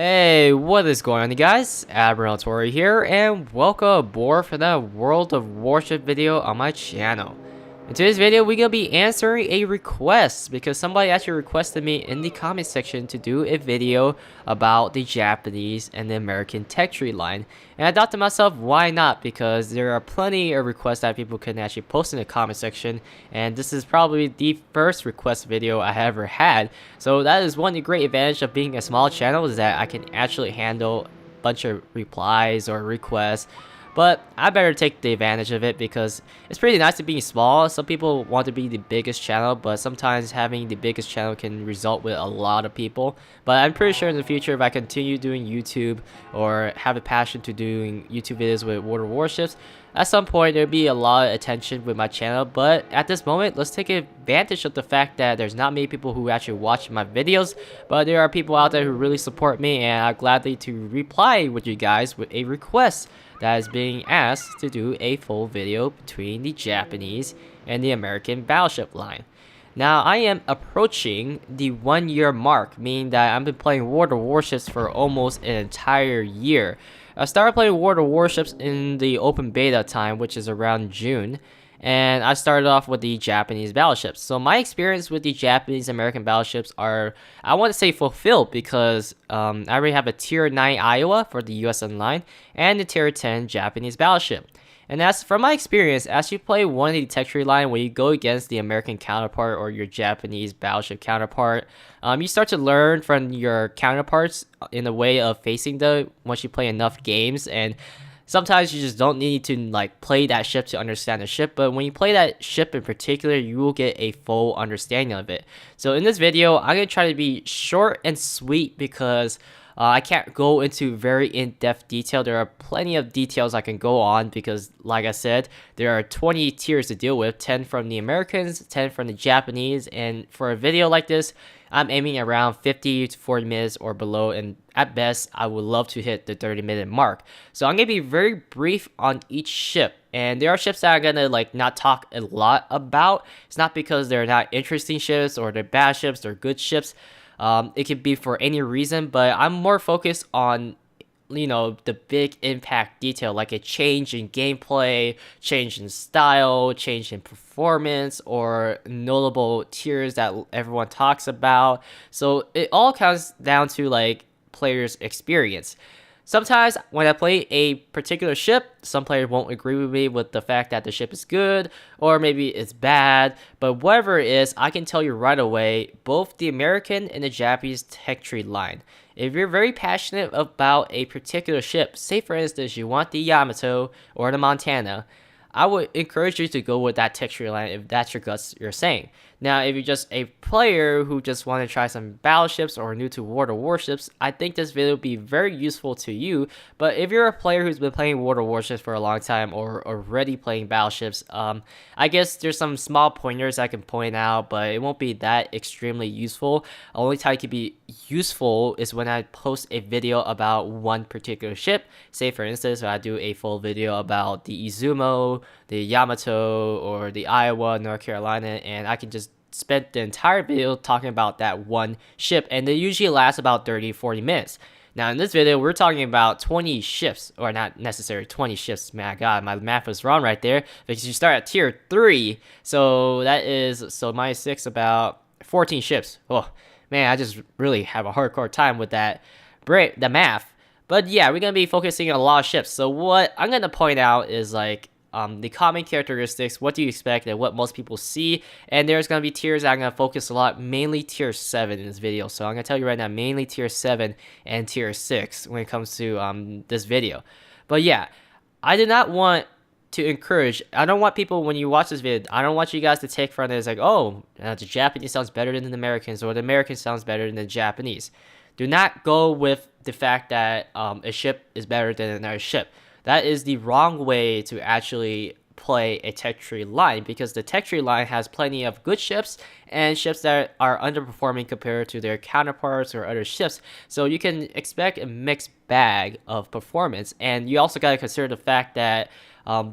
Hey, what is going on, you guys? Admiral Tori here, and welcome aboard for the World of Warship video on my channel. In today's video, we're gonna be answering a request because somebody actually requested me in the comment section to do a video about the Japanese and the American tech tree line. And I thought to myself, why not? Because there are plenty of requests that people can actually post in the comment section, and this is probably the first request video I ever had. So that is one of the great advantage of being a small channel, is that I can actually handle a bunch of replies or requests. But I better take the advantage of it because it's pretty nice to be small. Some people want to be the biggest channel, but sometimes having the biggest channel can result with a lot of people. But I'm pretty sure in the future, if I continue doing YouTube or have a passion to doing YouTube videos with World of Warships, at some point there'll be a lot of attention with my channel. But at this moment, let's take advantage of the fact that there's not many people who actually watch my videos, but there are people out there who really support me, and I'm gladly to reply with you guys with a request that is being asked to do a full video between the Japanese and the American battleship line. Now, I am approaching the 1 year mark, meaning that I've been playing World of Warships for almost an entire year. I started playing World of Warships in the open beta time, which is around June, and I started off with the Japanese battleships. So my experience with the Japanese American battleships are, I want to say, fulfilled because I already have a tier 9 Iowa for the USN line and the tier 10 Japanese battleship. And that's from my experience, as you play one of the tech tree line, when you go against the American counterpart or your Japanese battleship counterpart, you start to learn from your counterparts in a way of facing them once you play enough games. And sometimes you just don't need to like play that ship to understand the ship, but when you play that ship in particular, you will get a full understanding of it. So in this video, I'm going to try to be short and sweet because I can't go into very in-depth detail. There are plenty of details I can go on because, like I said, there are 20 tiers to deal with, 10 from the Americans, 10 from the Japanese, and for a video like this, I'm aiming around 50 to 40 minutes or below, and at best, I would love to hit the 30-minute mark. So I'm going to be very brief on each ship, and there are ships that I'm going to not talk a lot about. It's not because they're not interesting ships or they're bad ships, they're good ships. It could be for any reason, but I'm more focused on, the big impact detail, like a change in gameplay, change in style, change in performance, or notable tiers that everyone talks about. So it all comes down to players' experience. Sometimes when I play a particular ship, some players won't agree with me with the fact that the ship is good or maybe it's bad, but whatever it is, I can tell you right away, both the American and the Japanese tech tree line. If you're very passionate about a particular ship, say for instance you want the Yamato or the Montana, I would encourage you to go with that tech tree line if that's your guts you're saying. Now, if you're just a player who just want to try some battleships or new to World of Warships, I think this video will be very useful to you. But if you're a player who's been playing World of Warships for a long time or already playing battleships, I guess there's some small pointers I can point out, but it won't be that extremely useful. The only time it can be useful is when I post a video about one particular ship. Say for instance, I do a full video about the Izumo, the Yamato, or the Iowa, North Carolina, and I can just spend the entire video talking about that one ship, and they usually last about 30-40 minutes. Now in this video, we're talking about 20 ships, or not necessarily 20 ships. Man, God, my math was wrong right there, because you start at tier 3, so that is, minus 6, about 14 ships. Oh man, I just really have a hardcore time with that the math. But yeah, we're gonna be focusing on a lot of ships. So what I'm gonna point out is the common characteristics, what do you expect, and what most people see. And there's going to be tiers that I'm going to focus a lot, mainly tier 7 in this video. So I'm going to tell you right now, mainly tier 7 and tier 6 when it comes to this video. But yeah, I did not want to encourage, I don't want people, when you watch this video, I don't want you guys to take from it as oh, the Japanese sounds better than the Americans, or the Americans sounds better than the Japanese. Do not go with the fact that a ship is better than another ship. That is the wrong way to actually play a tech tree line, because the tech tree line has plenty of good ships and ships that are underperforming compared to their counterparts or other ships. So you can expect a mixed bag of performance, and you also got to consider the fact that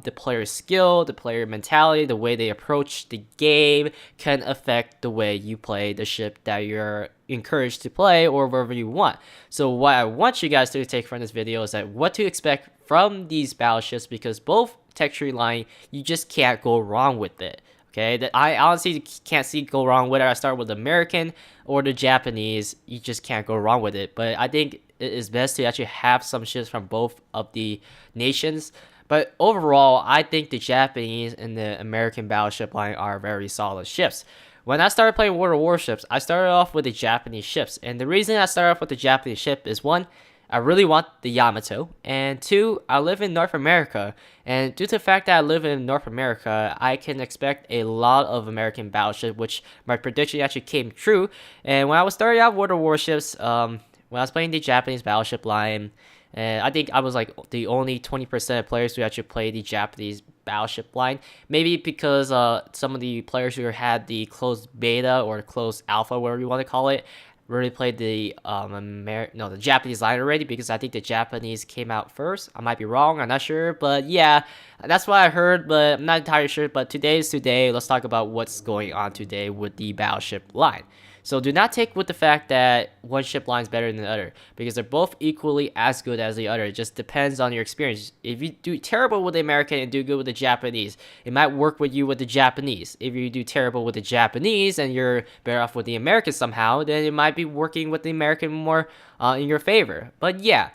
the player skill, the player mentality, the way they approach the game can affect the way you play the ship that you're encouraged to play or wherever you want. So what I want you guys to take from this video is that what to expect from these battleships, because both tech tree line, you just can't go wrong with it. Okay, that I honestly can't see go wrong whether I start with the American or the Japanese. You just can't go wrong with it. But I think it is best to actually have some ships from both of the nations. But overall, I think the Japanese and the American battleship line are very solid ships. When I started playing World of Warships, I started off with the Japanese ships. And the reason I started off with the Japanese ship is, one, I really want the Yamato, and two, I live in North America, and due to the fact that I live in North America, I can expect a lot of American battleships, which my prediction actually came true. And when I was starting out World of Warships, when I was playing the Japanese battleship line, and I think I was like the only 20% of players who actually played the Japanese battleship line. Maybe because some of the players who had the closed beta or closed alpha, whatever you want to call it, really played the the Japanese line already, because I think the Japanese came out first. I might be wrong, I'm not sure, but yeah, that's what I heard, but I'm not entirely sure. But today is today. Let's talk about what's going on today with the battleship line. So do not take with the fact that one ship line is better than the other, because they're both equally as good as the other. It just depends on your experience. If you do terrible with the American and do good with the Japanese, it might work with you with the Japanese. If you do terrible with the Japanese and you're better off with the American somehow, then it might be working with the American more in your favor. But yeah,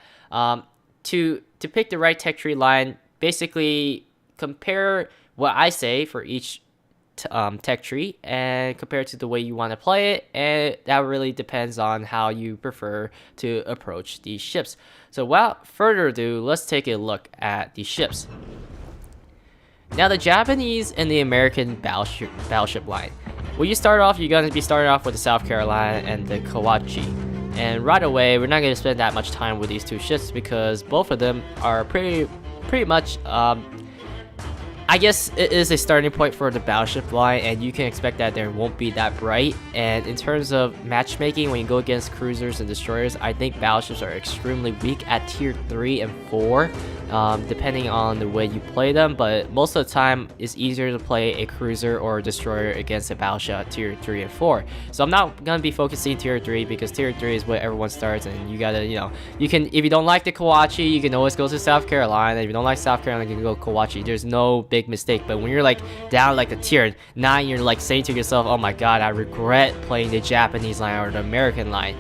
to pick the right tech tree line, basically compare what I say for each tech tree and compare it to the way you want to play it, and that really depends on how you prefer to approach these ships. So without further ado, let's take a look at these ships. Now, the Japanese and the American battleship line. When you start off, you're going to be starting off with the South Carolina and the Kawachi. And right away, we're not going to spend that much time with these two ships, because both of them are pretty much I guess it is a starting point for the battleship line, and you can expect that there won't be that bright. And in terms of matchmaking, when you go against cruisers and destroyers, I think battleships are extremely weak at tier 3 and 4, depending on the way you play them. But most of the time, it's easier to play a cruiser or a destroyer against a battleship at tier 3 and 4. So I'm not going to be focusing tier 3, because tier 3 is where everyone starts, and you gotta, you can, if you don't like the Kawachi, you can always go to South Carolina. If you don't like South Carolina, you can go Kawachi. There's no big mistake. But when you're like down like the tier 9, you're like saying to yourself, oh my god, I regret playing the Japanese line or the American line,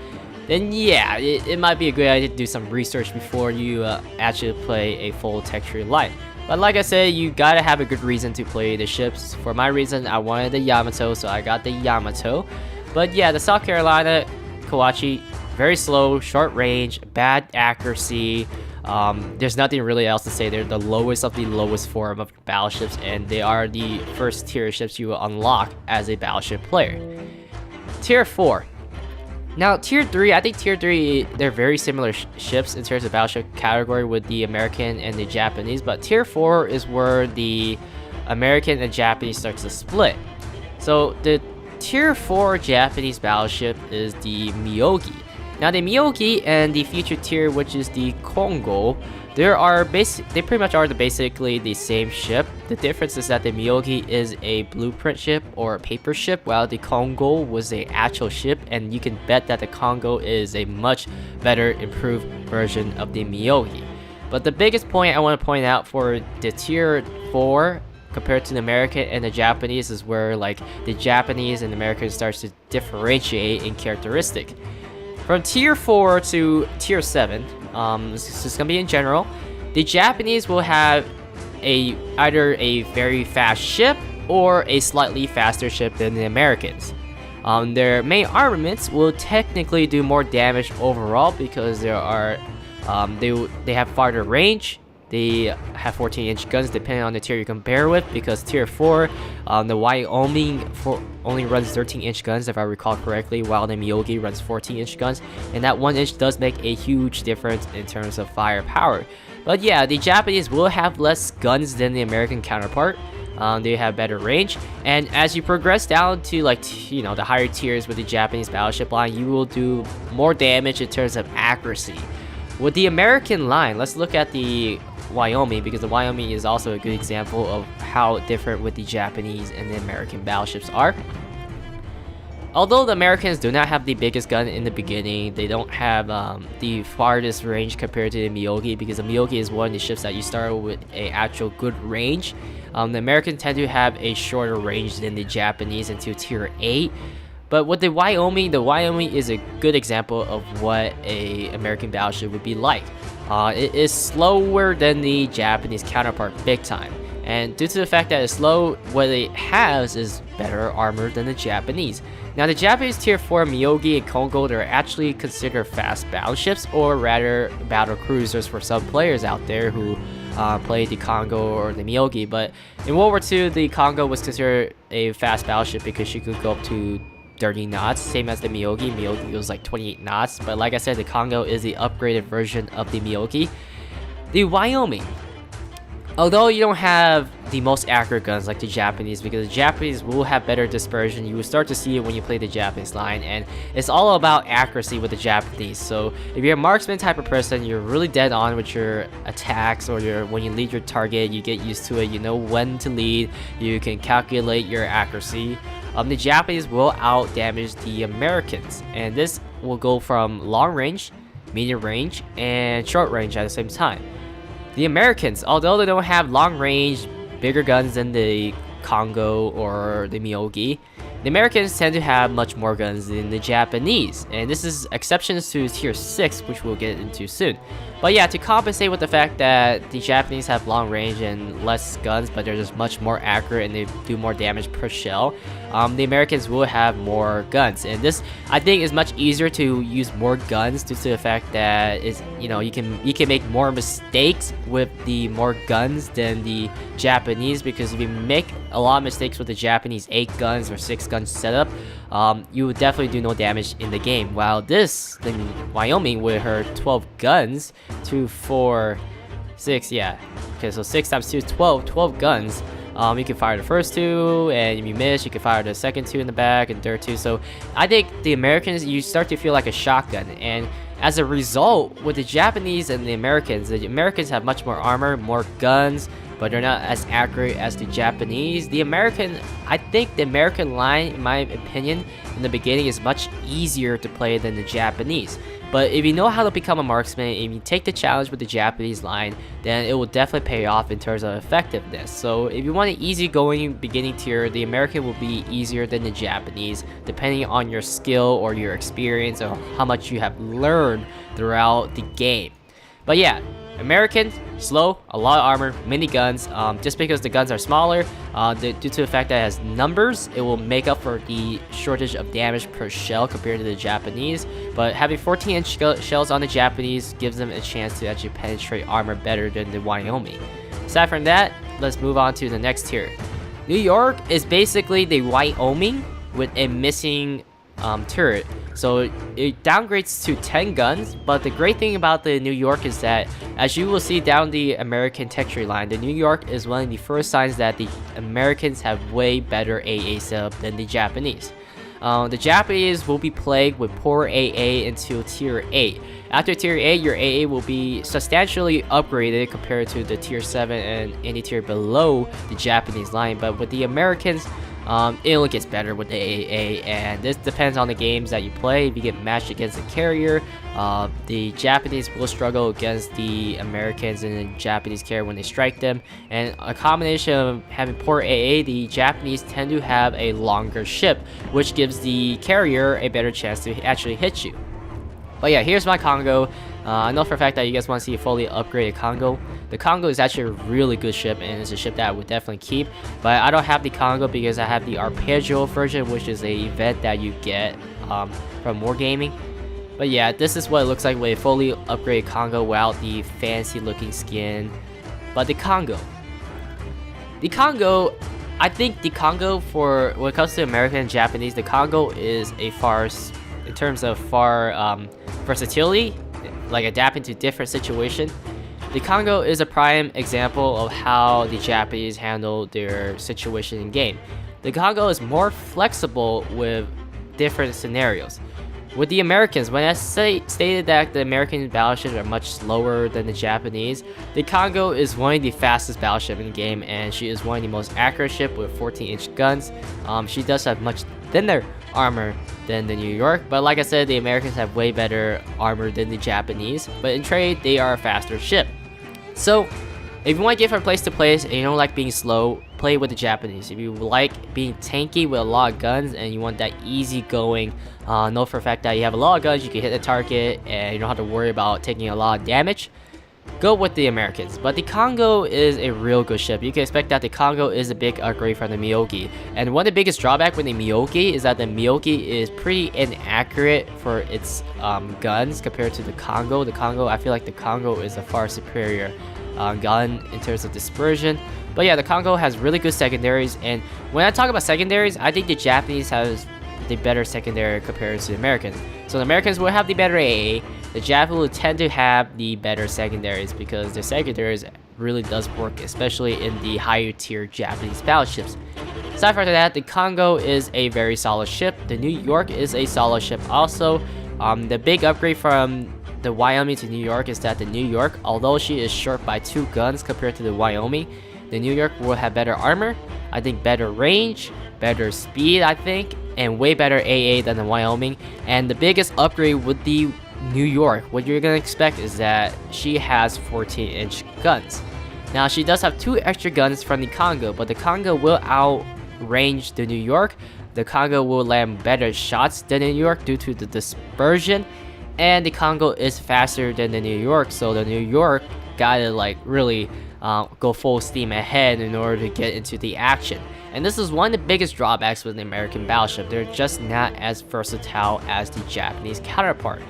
then yeah, it might be a good idea to do some research before you actually play a full tech tree line. But like I said, you gotta have a good reason to play the ships. For my reason, I wanted the Yamato, so I got the Yamato. But yeah, the South Carolina Kawachi, very slow, short range, bad accuracy. There's nothing really else to say. They're the lowest of the lowest form of battleships, and they are the first tier ships you will unlock as a battleship player. Tier 4. Now, tier 3, I think tier 3, they're very similar ships in terms of battleship category with the American and the Japanese, but tier 4 is where the American and Japanese starts to split. So the tier 4 Japanese battleship is the Miyogi. Now, the Miyogi and the future tier, which is the Kongo, they pretty much are basically the same ship. The difference is that the Miyogi is a blueprint ship or a paper ship, while the Kongo was an actual ship, and you can bet that the Kongo is a much better, improved version of the Miyogi. But the biggest point I want to point out for the tier 4 compared to the American and the Japanese is where like the Japanese and the American starts to differentiate in characteristic. From tier 4 to tier 7, this is going to be in general, the Japanese will have either a very fast ship or a slightly faster ship than the Americans. Their main armaments will technically do more damage overall, because they have farther range. They have 14-inch guns depending on the tier you compare with, because tier 4, the Wyoming only runs 13-inch guns if I recall correctly, while the Miyogi runs 14-inch guns, and that 1 inch does make a huge difference in terms of firepower. But yeah, the Japanese will have less guns than the American counterpart. They have better range, and as you progress down to the higher tiers with the Japanese battleship line, you will do more damage in terms of accuracy. With the American line, let's look at the Wyoming, because the Wyoming is also a good example of how different with the Japanese and the American battleships are. Although the Americans do not have the biggest gun in the beginning, they don't have the farthest range compared to the Miyogi, because the Miyogi is one of the ships that you start with a actual good range. The Americans tend to have a shorter range than the Japanese until tier 8. But with the Wyoming is a good example of what a American battleship would be like. It is slower than the Japanese counterpart big time. And due to the fact that it's slow, what it has is better armor than the Japanese. Now the Japanese tier 4 Miyogi and Kongo, they're actually considered fast battleships, or rather battle cruisers for some players out there who play the Kongo or the Miyogi. But in World War II, the Kongo was considered a fast battleship because she could go up to 30 knots, same as the Miyogi. Miyogi was like 28 knots, but like I said, the Kongo is the upgraded version of the Miyogi. The Wyoming, although you don't have the most accurate guns like the Japanese, because the Japanese will have better dispersion. You will start to see it when you play the Japanese line, and it's all about accuracy with the Japanese. So if you're a marksman type of person, you're really dead on with your attacks, or when you lead your target, you get used to it. You know when to lead, you can calculate your accuracy. The Japanese will out damage the Americans, and this will go from long range, medium range, and short range at the same time. The Americans, although they don't have long range, bigger guns than the Kongo or the Miyogi, the Americans tend to have much more guns than the Japanese, and this is exceptions to tier 6, which we'll get into soon. But yeah, to compensate with the fact that the Japanese have long range and less guns, but they're just much more accurate and they do more damage per shell, the Americans will have more guns. And this, I think, is much easier to use more guns due to the fact that you can make more mistakes with the more guns than the Japanese, because if you make a lot of mistakes with the Japanese 8 guns or 6 gun setup, you would definitely do no damage in the game. While the Wyoming with her 12 guns, 2, 4, 6, yeah. Okay, so 6 times 2 is 12 guns. You can fire the first 2, and if you miss, you can fire the second 2 in the back and third 2. So I think the Americans, you start to feel like a shotgun, and as a result, with the Japanese and the Americans have much more armor, more guns, but they're not as accurate as the Japanese. I think the American line, in my opinion, in the beginning is much easier to play than the Japanese. But if you know how to become a marksman, if you take the challenge with the Japanese line, then it will definitely pay off in terms of effectiveness. So if you want an easygoing beginning tier, the American will be easier than the Japanese, depending on your skill or your experience or how much you have learned throughout the game. But yeah, American, slow, a lot of armor, mini guns. Just because the guns are smaller, due to the fact that it has numbers, it will make up for the shortage of damage per shell compared to the Japanese. But having 14-inch shells on the Japanese gives them a chance to actually penetrate armor better than the Wyoming. Aside from that, let's move on to the next tier. New York is basically the Wyoming with a missing turret. So it downgrades to 10 guns, but the great thing about the New York is that, as you will see down the American texture line, the New York is one of the first signs that the Americans have way better AA setup than the Japanese. The Japanese will be plagued with poor AA until tier 8. After tier 8, your AA will be substantially upgraded compared to the tier 7 and any tier below the Japanese line, but with the Americans, it only gets better with the AA, and this depends on the games that you play. If you get matched against a carrier, the Japanese will struggle against the Americans and the Japanese carrier when they strike them, and a combination of having poor AA, the Japanese tend to have a longer ship, which gives the carrier a better chance to actually hit you. But yeah, here's my Kongo. I know for a fact that you guys want to see a fully upgraded Kongo. The Kongo is actually a really good ship, and it's a ship that I would definitely keep. But I don't have the Kongo because I have the Arpeggio version, which is a event that you get from Wargaming. But yeah, this is what it looks like with a fully upgraded Kongo without the fancy looking skin. But the Kongo, I think the Kongo, for when it comes to American and Japanese, the Kongo is a farce in terms of versatility, like adapting to different situations. The Kongo is a prime example of how the Japanese handle their situation in game. The Kongo is more flexible with different scenarios. With the Americans, when I stated that the American battleships are much slower than the Japanese, the Congo is one of the fastest battleships in the game, and she is one of the most accurate ships with 14-inch guns. She does have much thinner armor than the New York, but like I said, the Americans have way better armor than the Japanese, but in trade, they are a faster ship. So, if you want to get from place to place and you don't like being slow, play with the Japanese. If you like being tanky with a lot of guns and you want that easy going, know for a fact that you have a lot of guns, you can hit the target and you don't have to worry about taking a lot of damage, go with the Americans. But the Congo is a real good ship. You can expect that the Congo is a big upgrade from the Miyogi. And one of the biggest drawbacks with the Miyogi is that the Miyogi is pretty inaccurate for its guns compared to the Congo. I feel like the Congo is a far superior gun in terms of dispersion. But yeah, the Congo has really good secondaries, and when I talk about secondaries, I think the Japanese has the better secondary compared to the Americans. So the Americans will have the better AA, the Japanese will tend to have the better secondaries because their secondaries really does work, especially in the higher tier Japanese battleships. Aside from that, the Congo is a very solid ship. The New York is a solid ship also. The big upgrade from the Wyoming to New York is that the New York, although she is short by 2 guns compared to the Wyoming, the New York will have better armor, I think better range, better speed I think, and way better AA than the Wyoming. And the biggest upgrade with the New York, what you're gonna expect is that she has 14-inch guns. Now she does have 2 extra guns from the Congo, but the Congo will outrange the New York. The Congo will land better shots than the New York due to the dispersion. And the Congo is faster than the New York, so the New York gotta like really go full steam ahead in order to get into the action. And this is one of the biggest drawbacks with the American battleship. They're just not as versatile as the Japanese counterpart.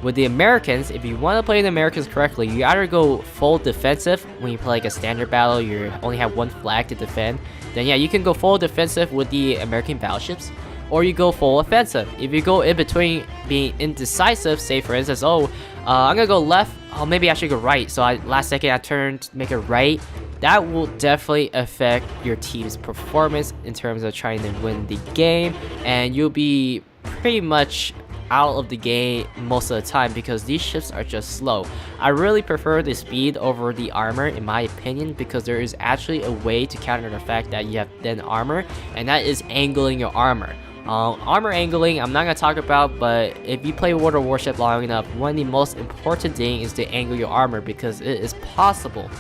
With the Americans, if you want to play the Americans correctly, you either go full defensive when you play like a standard battle, you only have 1 flag to defend. Then yeah, you can go full defensive with the American battleships, or you go full offensive. If you go in between being indecisive, say for instance, I'm gonna go left, maybe I should go right, so last second I turned, make it right, that will definitely affect your team's performance in terms of trying to win the game, and you'll be pretty much out of the game most of the time because these ships are just slow. I really prefer the speed over the armor in my opinion, because there is actually a way to counter the fact that you have thin armor, and that is angling your armor. Armor angling I'm not gonna talk about, but if you play World of Warship long enough, one of the most important things is to angle your armor, because it is possible,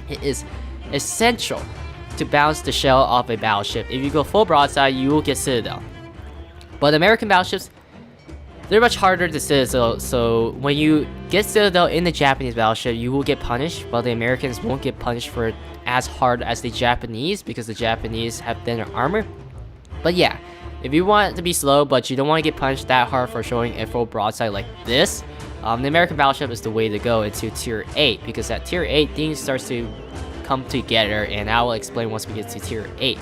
it is essential to bounce the shell off a battleship. If you go full broadside, you will get Citadel. But American battleships, they're much harder to Citadel, so when you get Citadel in the Japanese battleship, you will get punished, while the Americans won't get punished for it as hard as the Japanese, because the Japanese have thinner armor. But yeah, if you want it to be slow, but you don't want to get punished that hard for showing a full broadside like this, the American battleship is the way to go into Tier 8, because at Tier 8, things starts to come together, and I will explain once we get to Tier 8.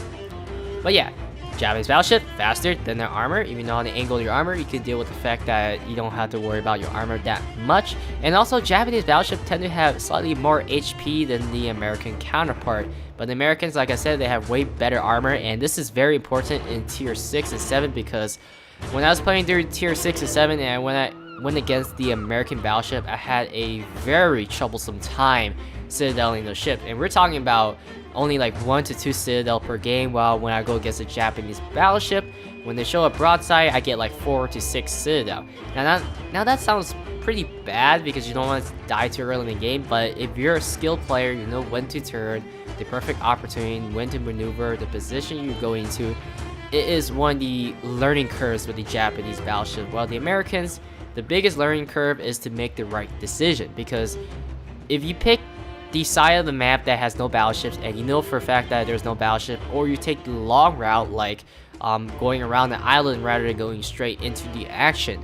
But yeah, Japanese battleship, faster than their armor. If you know how to angle your armor, you can deal with the fact that you don't have to worry about your armor that much. And also, Japanese battleship tend to have slightly more HP than the American counterpart. But the Americans, like I said, they have way better armor, and this is very important in Tier 6 and 7, because when I was playing through Tier 6 and 7, and when I went against the American battleship, I had a very troublesome time citadeling the ship. And we're talking about only like 1 to 2 citadel per game, while when I go against a Japanese battleship, when they show a broadside, I get like 4 to 6 citadel. Now that sounds pretty bad because you don't want to die too early in the game, but if you're a skilled player, you know when to turn, the perfect opportunity, when to maneuver, the position you go into. It is one of the learning curves with the Japanese battleship, while the Americans, the biggest learning curve is to make the right decision, because if you pick the side of the map that has no battleships and you know for a fact that there's no battleship, or you take the long route like going around the island rather than going straight into the action,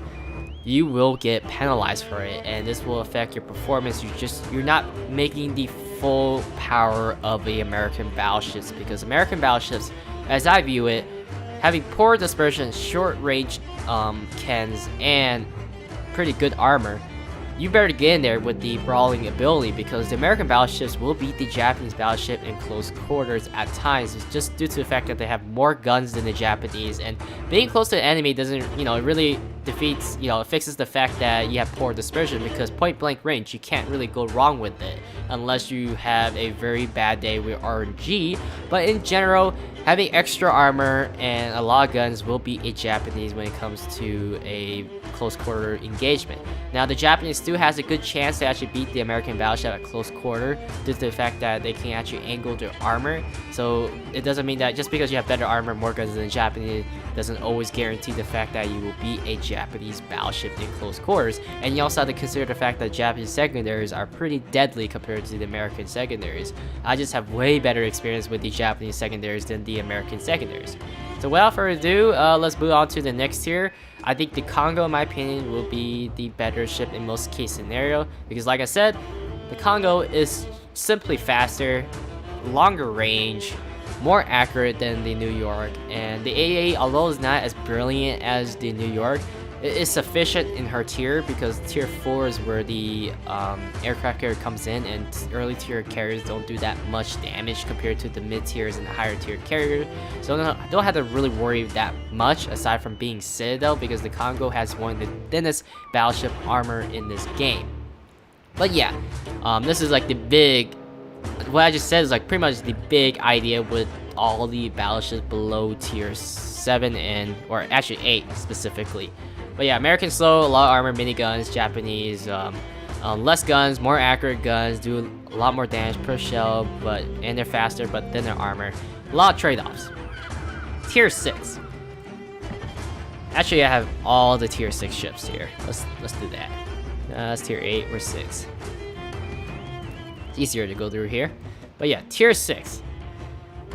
you will get penalized for it, and this will affect your performance. You're not making the full power of the American battleships, because American battleships, as I view it, having poor dispersion, short range cans, and pretty good armor, you better get in there with the brawling ability, because the American battleships will beat the Japanese battleship in close quarters at times. It's just due to the fact that they have more guns than the Japanese, and being close to the enemy doesn't, it really defeats, it fixes the fact that you have poor dispersion, because point blank range, you can't really go wrong with it unless you have a very bad day with RNG. But in general, having extra armor and a lot of guns will beat a Japanese when it comes to a close quarter engagement. Now, the Japanese still has a good chance to actually beat the American battleship at close quarter due to the fact that they can actually angle their armor. So it doesn't mean that just because you have better armor, more guns than the Japanese, doesn't always guarantee the fact that you will beat a Japanese battleship in close quarters. And you also have to consider the fact that Japanese secondaries are pretty deadly compared to the American secondaries. I just have way better experience with the Japanese secondaries than the American secondaries. So without further ado, let's move on to the next tier. I think the Congo, in my opinion, will be the better ship in most case scenario, because like I said, the Congo is simply faster, longer range, more accurate than the New York, and the AA, although it's not as brilliant as the New York, it is sufficient in her tier, because tier 4 is where the aircraft carrier comes in, and early tier carriers don't do that much damage compared to the mid tiers and the higher tier carrier. So I don't have to really worry that much aside from being Citadel, because the Congo has one of the thinnest battleship armor in this game. But yeah, this is like the big, what I just said is like pretty much the big idea with all the battleships below tier 7 and, or actually 8 specifically. But yeah, American slow, a lot of armor, miniguns. Japanese, less guns, more accurate guns, do a lot more damage per shell, and they're faster, but thinner armor. A lot of trade-offs. Tier 6. Actually, I have all the tier 6 ships here. Let's do that. That's tier 8 or 6. It's easier to go through here. But yeah, tier 6.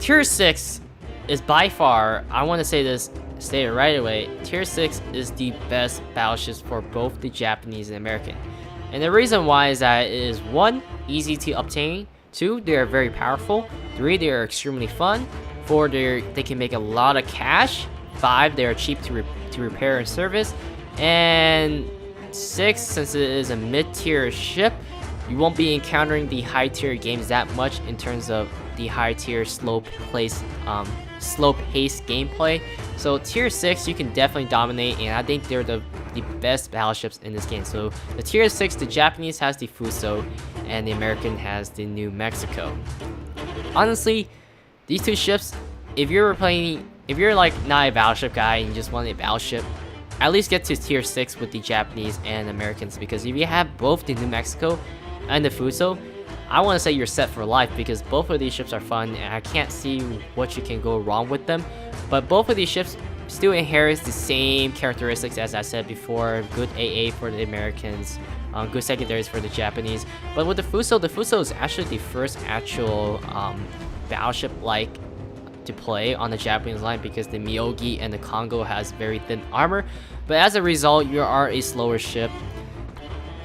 Tier 6 is by far, I want to say this, say it right away, tier 6 is the best battleships for both the Japanese and American. And the reason why is that it is 1, easy to obtain, 2, they are very powerful, 3, they are extremely fun, 4, they can make a lot of cash, 5, they are cheap to repair and service, and 6, since it is a mid-tier ship, you won't be encountering the high tier games that much in terms of the high tier slow paced gameplay. So tier 6 you can definitely dominate, and I think they're the best battleships in this game. So the tier 6, the Japanese has the Fuso and the American has the New Mexico. Honestly, these two ships, if you're like not a battleship guy and you just want a battleship, at least get to tier 6 with the Japanese and Americans, because if you have both the New Mexico and the Fuso, I want to say you're set for life, because both of these ships are fun and I can't see what you can go wrong with them. But both of these ships still inherits the same characteristics as I said before: good AA for the Americans, good secondaries for the Japanese. But with the Fuso is actually the first actual battleship like to play on the Japanese line, because the Miyogi and the Congo has very thin armor. But as a result, you are a slower ship.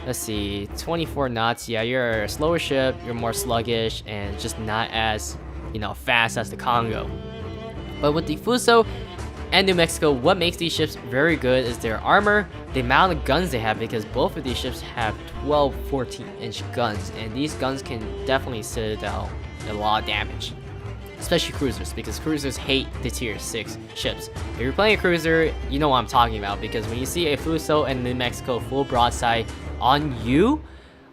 Let's see, 24 knots. Yeah, you're a slower ship, you're more sluggish, and just not as, fast as the Congo. But with the Fuso and New Mexico, what makes these ships very good is their armor, the amount of guns they have, because both of these ships have 12, 14-inch guns, and these guns can definitely Citadel a lot of damage. Especially cruisers, because cruisers hate the tier 6 ships. If you're playing a cruiser, you know what I'm talking about, because when you see a Fuso and New Mexico full broadside on you,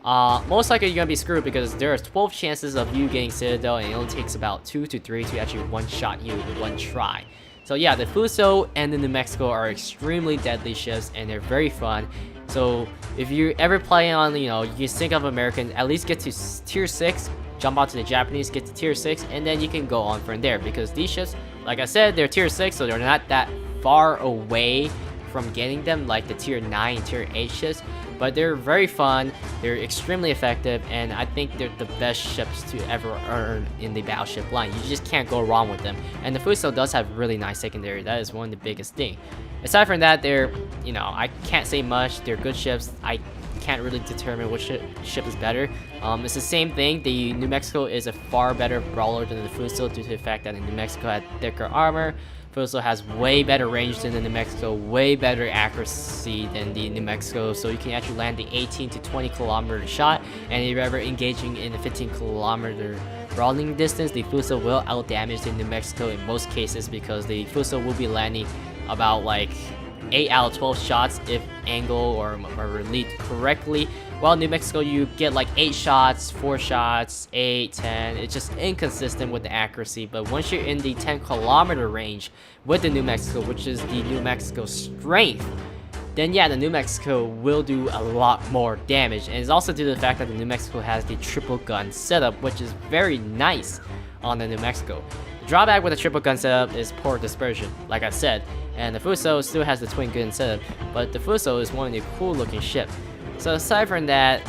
most likely you're gonna be screwed, because there are 12 chances of you getting Citadel, and it only takes about 2 to 3 to actually one-shot you in one try. So yeah, the Fuso and the New Mexico are extremely deadly ships, and they're very fun. So if you ever play on, you think of American, at least get to tier 6, jump out to the Japanese, get to tier 6, and then you can go on from there, because these ships, like I said, they're tier 6, so they're not that far away from getting them like the tier 9, tier 8 ships, but they're very fun, they're extremely effective, and I think they're the best ships to ever earn in the battleship line. You just can't go wrong with them. And the Fuso does have really nice secondary. That is one of the biggest things. Aside from that, they're, I can't say much. They're good ships. I can't really determine which ship is better. It's the same thing. The New Mexico is a far better brawler than the Fuso due to the fact that the New Mexico had thicker armor. Fuso has way better range than the New Mexico, way better accuracy than the New Mexico, so you can actually land the 18 to 20 kilometer shot, and if you're ever engaging in a 15 kilometer brawling distance, the Fuso will out damage the New Mexico in most cases, because the Fuso will be landing about like 8 out of 12 shots if angle or lead correctly. While New Mexico, you get like 8 shots, 4 shots, 8, 10. It's just inconsistent with the accuracy. But once you're in the 10-kilometer range with the New Mexico, which is the New Mexico strength, then yeah, the New Mexico will do a lot more damage. And it's also due to the fact that the New Mexico has the triple gun setup, which is very nice on the New Mexico. The drawback with the triple gun setup is poor dispersion, like I said, and the Fuso still has the twin gun setup, but the Fuso is one of the cool looking ships. So aside from that,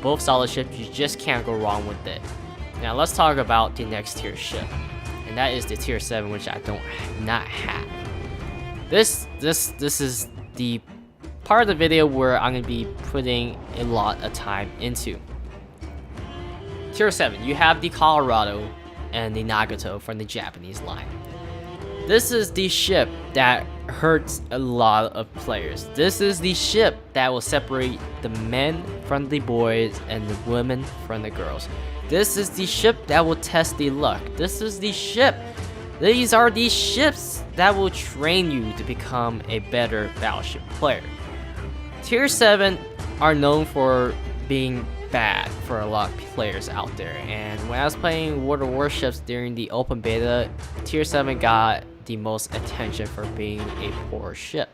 both solid ships, you just can't go wrong with it. Now let's talk about the next tier ship, and that is the tier 7, which I don't not have. This is the part of the video where I'm gonna be putting a lot of time into. Tier 7, you have the Colorado and the Nagato from the Japanese line. This is the ship that hurts a lot of players. This is the ship that will separate the men from the boys and the women from the girls. This is the ship that will test the luck. This is the ship. These are the ships that will train you to become a better Battleship player. Tier 7 are known for being bad for a lot of players out there, and when I was playing World of Warships during the open beta, Tier 7 got the most attention for being a poor ship.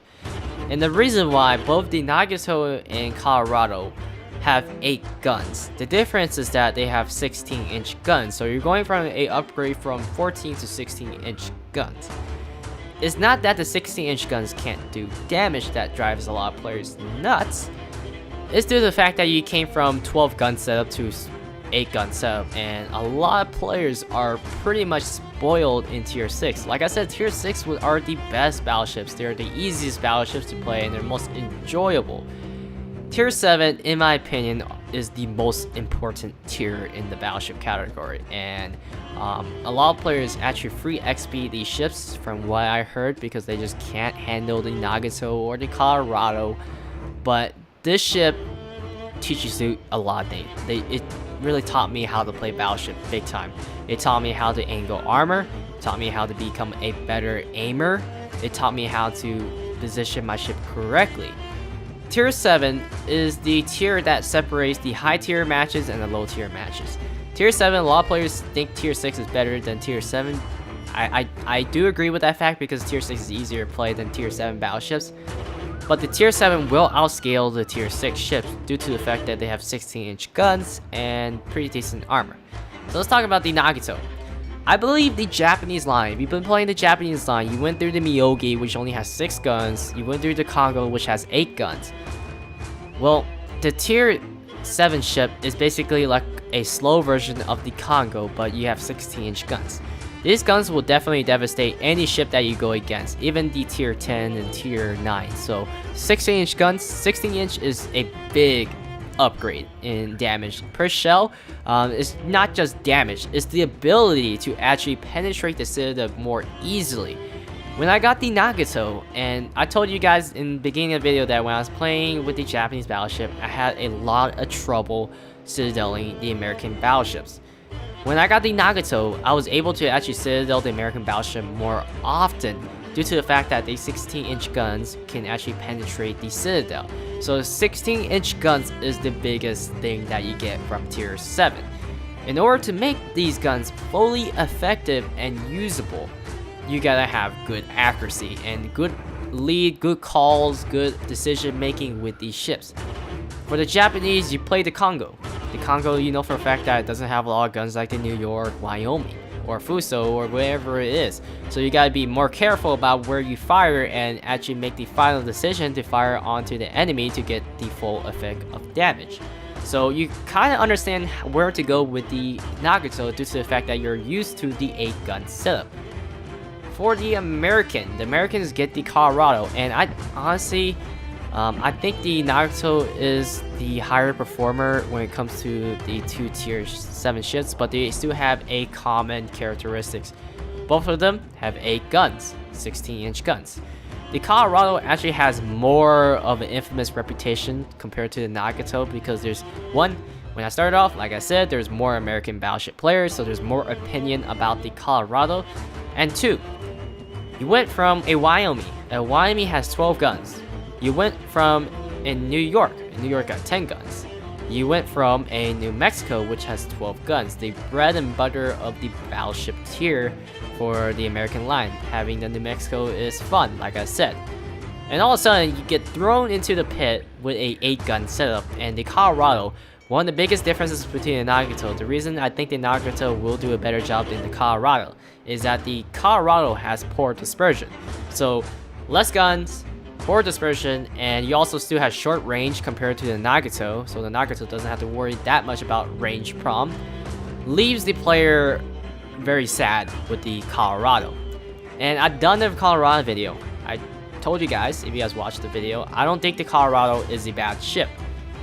And the reason why both the Nagato and Colorado have 8 guns. The difference is that they have 16-inch guns, so you're going from a upgrade from 14 to 16-inch guns. It's not that the 16-inch guns can't do damage that drives a lot of players nuts. It's due to the fact that you came from 12 gun setup to 8 gun setup, and a lot of players are pretty much spoiled in tier 6. Like I said, tier 6 are the best battleships. They're the easiest battleships to play and they're most enjoyable. Tier 7, in my opinion, is the most important tier in the battleship category, and a lot of players actually free XP these ships from what I heard because they just can't handle the Nagato or the Colorado. But this ship teaches you a lot of things. It really taught me how to play battleship big time. It taught me how to angle armor, it taught me how to become a better aimer, it taught me how to position my ship correctly. Tier 7 is the tier that separates the high tier matches and the low tier matches. Tier 7, a lot of players think Tier 6 is better than Tier 7. I do agree with that fact because Tier 6 is easier to play than Tier 7 battleships. But the Tier 7 will outscale the Tier 6 ships due to the fact that they have 16-inch guns and pretty decent armor. So let's talk about the Nagato. I believe the Japanese line, if you've been playing the Japanese line, you went through the Miyogi, which only has 6 guns, you went through the Congo, which has 8 guns. Well, the Tier 7 ship is basically like a slow version of the Congo, but you have 16-inch guns. These guns will definitely devastate any ship that you go against, even the Tier 10 and Tier 9. So 16-inch guns, 16-inch is a big upgrade in damage per shell. It's not just damage, it's the ability to actually penetrate the citadel more easily. When I got the Nagato, and I told you guys in the beginning of the video that when I was playing with the Japanese battleship, I had a lot of trouble citadeling the American battleships. When I got the Nagato, I was able to actually citadel the American battleship more often due to the fact that the 16-inch guns can actually penetrate the citadel. So 16-inch guns is the biggest thing that you get from Tier 7. In order to make these guns fully effective and usable, you gotta have good accuracy and good lead, good calls, good decision making with these ships. For the Japanese, you play the Congo. The Congo, you know for a fact that it doesn't have a lot of guns like the New York, Wyoming, or Fuso, or wherever it is. So you gotta be more careful about where you fire and actually make the final decision to fire onto the enemy to get the full effect of damage. So you kind of understand where to go with the Nagato due to the fact that you're used to the 8-gun setup. For the Americans get the Colorado, and I honestly, I think the Nagato is the higher performer when it comes to the 2 Tier 7 ships, but they still have a common characteristics. Both of them have 8 guns, 16-inch guns. The Colorado actually has more of an infamous reputation compared to the Nagato because there's one, when I started off, like I said, there's more American battleship players, so there's more opinion about the Colorado. And 2, you went from a Wyoming one enemy has 12 guns. You went from in New York got 10 guns. You went from a New Mexico, which has 12 guns, the bread and butter of the Battleship tier for the American line. Having the New Mexico is fun, like I said. And all of a sudden, you get thrown into the pit with a 8-gun setup, and the Colorado. One of the biggest differences between the Nagato, the reason I think the Nagato will do a better job than the Colorado, is that the Colorado has poor dispersion. So, less guns, poor dispersion, and you also still have short range compared to the Nagato, so the Nagato doesn't have to worry that much about range problem. Leaves the player very sad with the Colorado. And I've done the Colorado video. I told you guys, if you guys watched the video, I don't think the Colorado is a bad ship.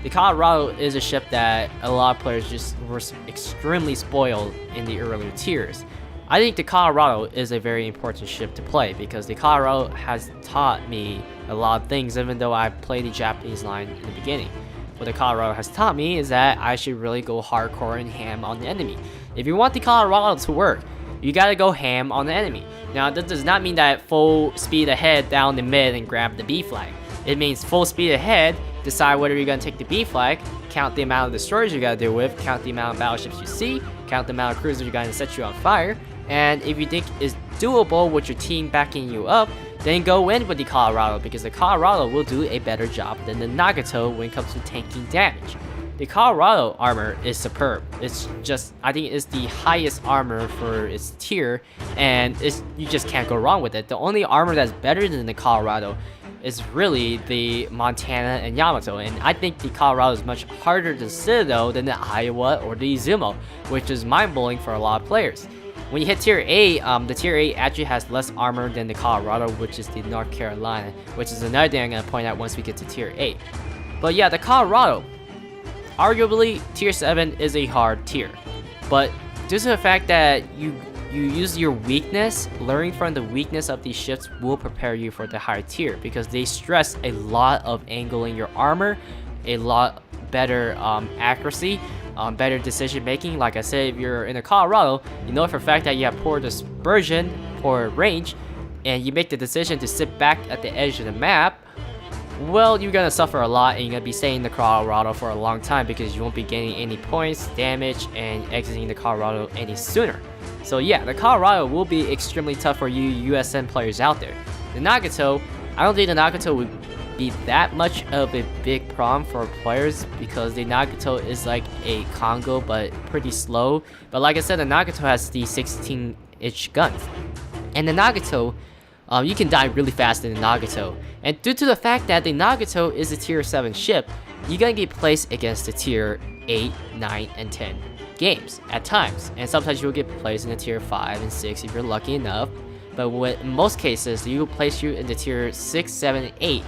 The Colorado is a ship that a lot of players just were extremely spoiled in the earlier tiers. I think the Colorado is a very important ship to play because the Colorado has taught me a lot of things, even though I played the Japanese line in the beginning. What the Colorado has taught me is that I should really go hardcore and ham on the enemy. If you want the Colorado to work, you gotta go ham on the enemy. Now, that does not mean that full speed ahead down the mid and grab the B flag. It means full speed ahead, decide whether you're gonna take the B flag, count the amount of destroyers you gotta deal with, count the amount of battleships you see, count the amount of cruisers you're gonna set you on fire, and if you think it's doable with your team backing you up, then go in with the Colorado because the Colorado will do a better job than the Nagato when it comes to tanking damage. The Colorado armor is superb. It's just, I think it's the highest armor for its tier, and you just can't go wrong with it. The only armor that's better than the Colorado is really the Montana and Yamato, and I think the Colorado is much harder to Citadel than the Iowa or the Izumo, which is mind-blowing for a lot of players. When you hit tier 8, the tier 8 actually has less armor than the Colorado, which is the North Carolina, which is another thing I'm going to point out once we get to tier 8. But yeah, the Colorado, arguably tier 7 is a hard tier, but due to the fact that you use your weakness, learning from the weakness of these ships will prepare you for the higher tier because they stress a lot of angling your armor, a lot better accuracy, better decision making. Like I said, if you're in a Colorado, you know for a fact that you have poor dispersion, poor range, and you make the decision to sit back at the edge of the map, well, you're gonna suffer a lot and you're gonna be staying in the Colorado for a long time because you won't be gaining any points, damage, and exiting the Colorado any sooner. So yeah, the Colorado will be extremely tough for you USN players out there. The Nagato, I don't think the Nagato would be that much of a big problem for players because the Nagato is like a Congo but pretty slow. But like I said, the Nagato has the 16-inch guns. And the Nagato, you can die really fast in the Nagato. And due to the fact that the Nagato is a tier 7 ship, you're gonna get placed against the tier 8, 9, and 10 games at times. And sometimes you'll get placed in the tier 5 and 6 if you're lucky enough. But in most cases, you will place you in the tier 6, 7, and 8.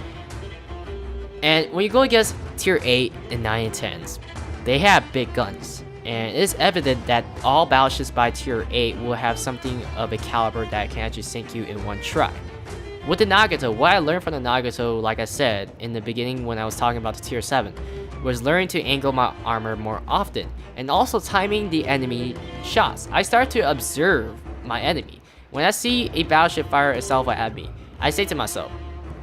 And when you go against tier 8 and 9 and 10s, they have big guns. And it's evident that all battleships by tier 8 will have something of a caliber that can actually sink you in one try. With the Nagato, what I learned from the Nagato, like I said in the beginning when I was talking about the tier 7, was learning to angle my armor more often, and also timing the enemy shots. I start to observe my enemy. When I see a battleship fire itself at me, I say to myself,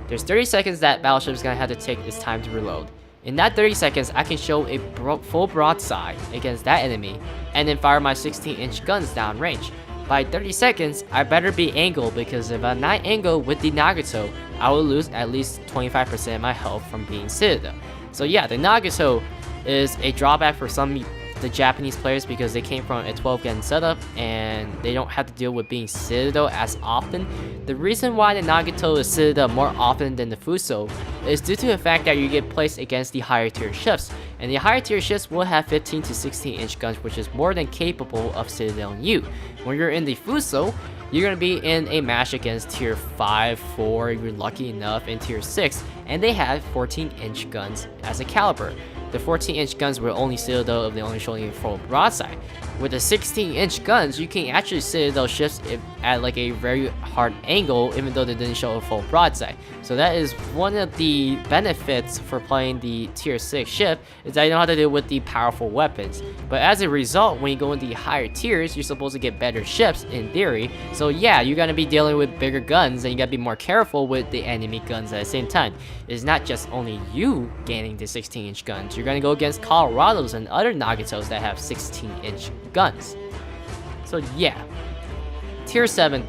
there's 30 seconds that battleship is going to have to take its time to reload. In that 30 seconds, I can show a full broadside against that enemy, and then fire my 16-inch guns down range. By 30 seconds, I better be angled because if I'm not angled with the Nagato, I will lose at least 25% of my health from being Citadel. So yeah, the Nagato is a drawback for the Japanese players because they came from a 12-gun setup and they don't have to deal with being Citadel as often. The reason why the Nagato is Citadel more often than the Fuso is due to the fact that you get placed against the higher tier ships, and the higher tier ships will have 15 to 16-inch guns, which is more than capable of Citadeling you. When you're in the Fuso, you're going to be in a match against tier 5, 4, if you're lucky enough, and tier 6, and they have 14-inch guns as a caliber. The the 14-inch guns were only citadel if they only showing full broadside. With the 16-inch guns, you can actually citadel ships at like a very hard angle, even though they didn't show a full broadside. So that is one of the benefits for playing the tier 6 ship, is that you know how to deal with the powerful weapons. But as a result, when you go in the higher tiers, you're supposed to get better ships in theory. So yeah, you're gonna be dealing with bigger guns, and you gotta be more careful with the enemy guns at the same time. It's not just only you gaining the 16-inch guns. You're gonna go against Colorados and other Nagatos that have 16-inch guns. So yeah, tier 7,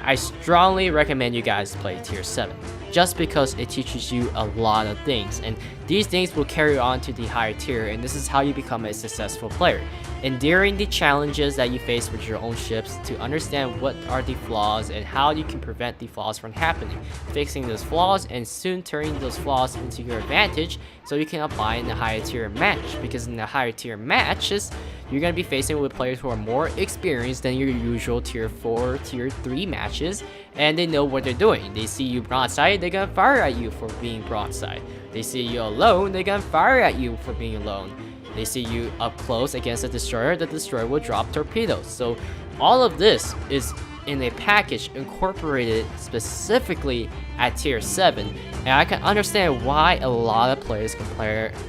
I strongly recommend you guys play tier 7, just because it teaches you a lot of things, and these things will carry on to the higher tier, and this is how you become a successful player. Enduring the challenges that you face with your own ships, to understand what are the flaws and how you can prevent the flaws from happening, fixing those flaws and soon turning those flaws into your advantage so you can apply in the higher tier match, because in the higher tier matches you're going to be facing with players who are more experienced than your usual tier 4, tier 3 matches, and they know what they're doing. They see you broadside, they're going to fire at you for being broadside. They see you alone, they're going to fire at you for being alone. They see you up close against a destroyer, the destroyer will drop torpedoes. So all of this is in a package incorporated specifically at tier 7, and I can understand why a lot of players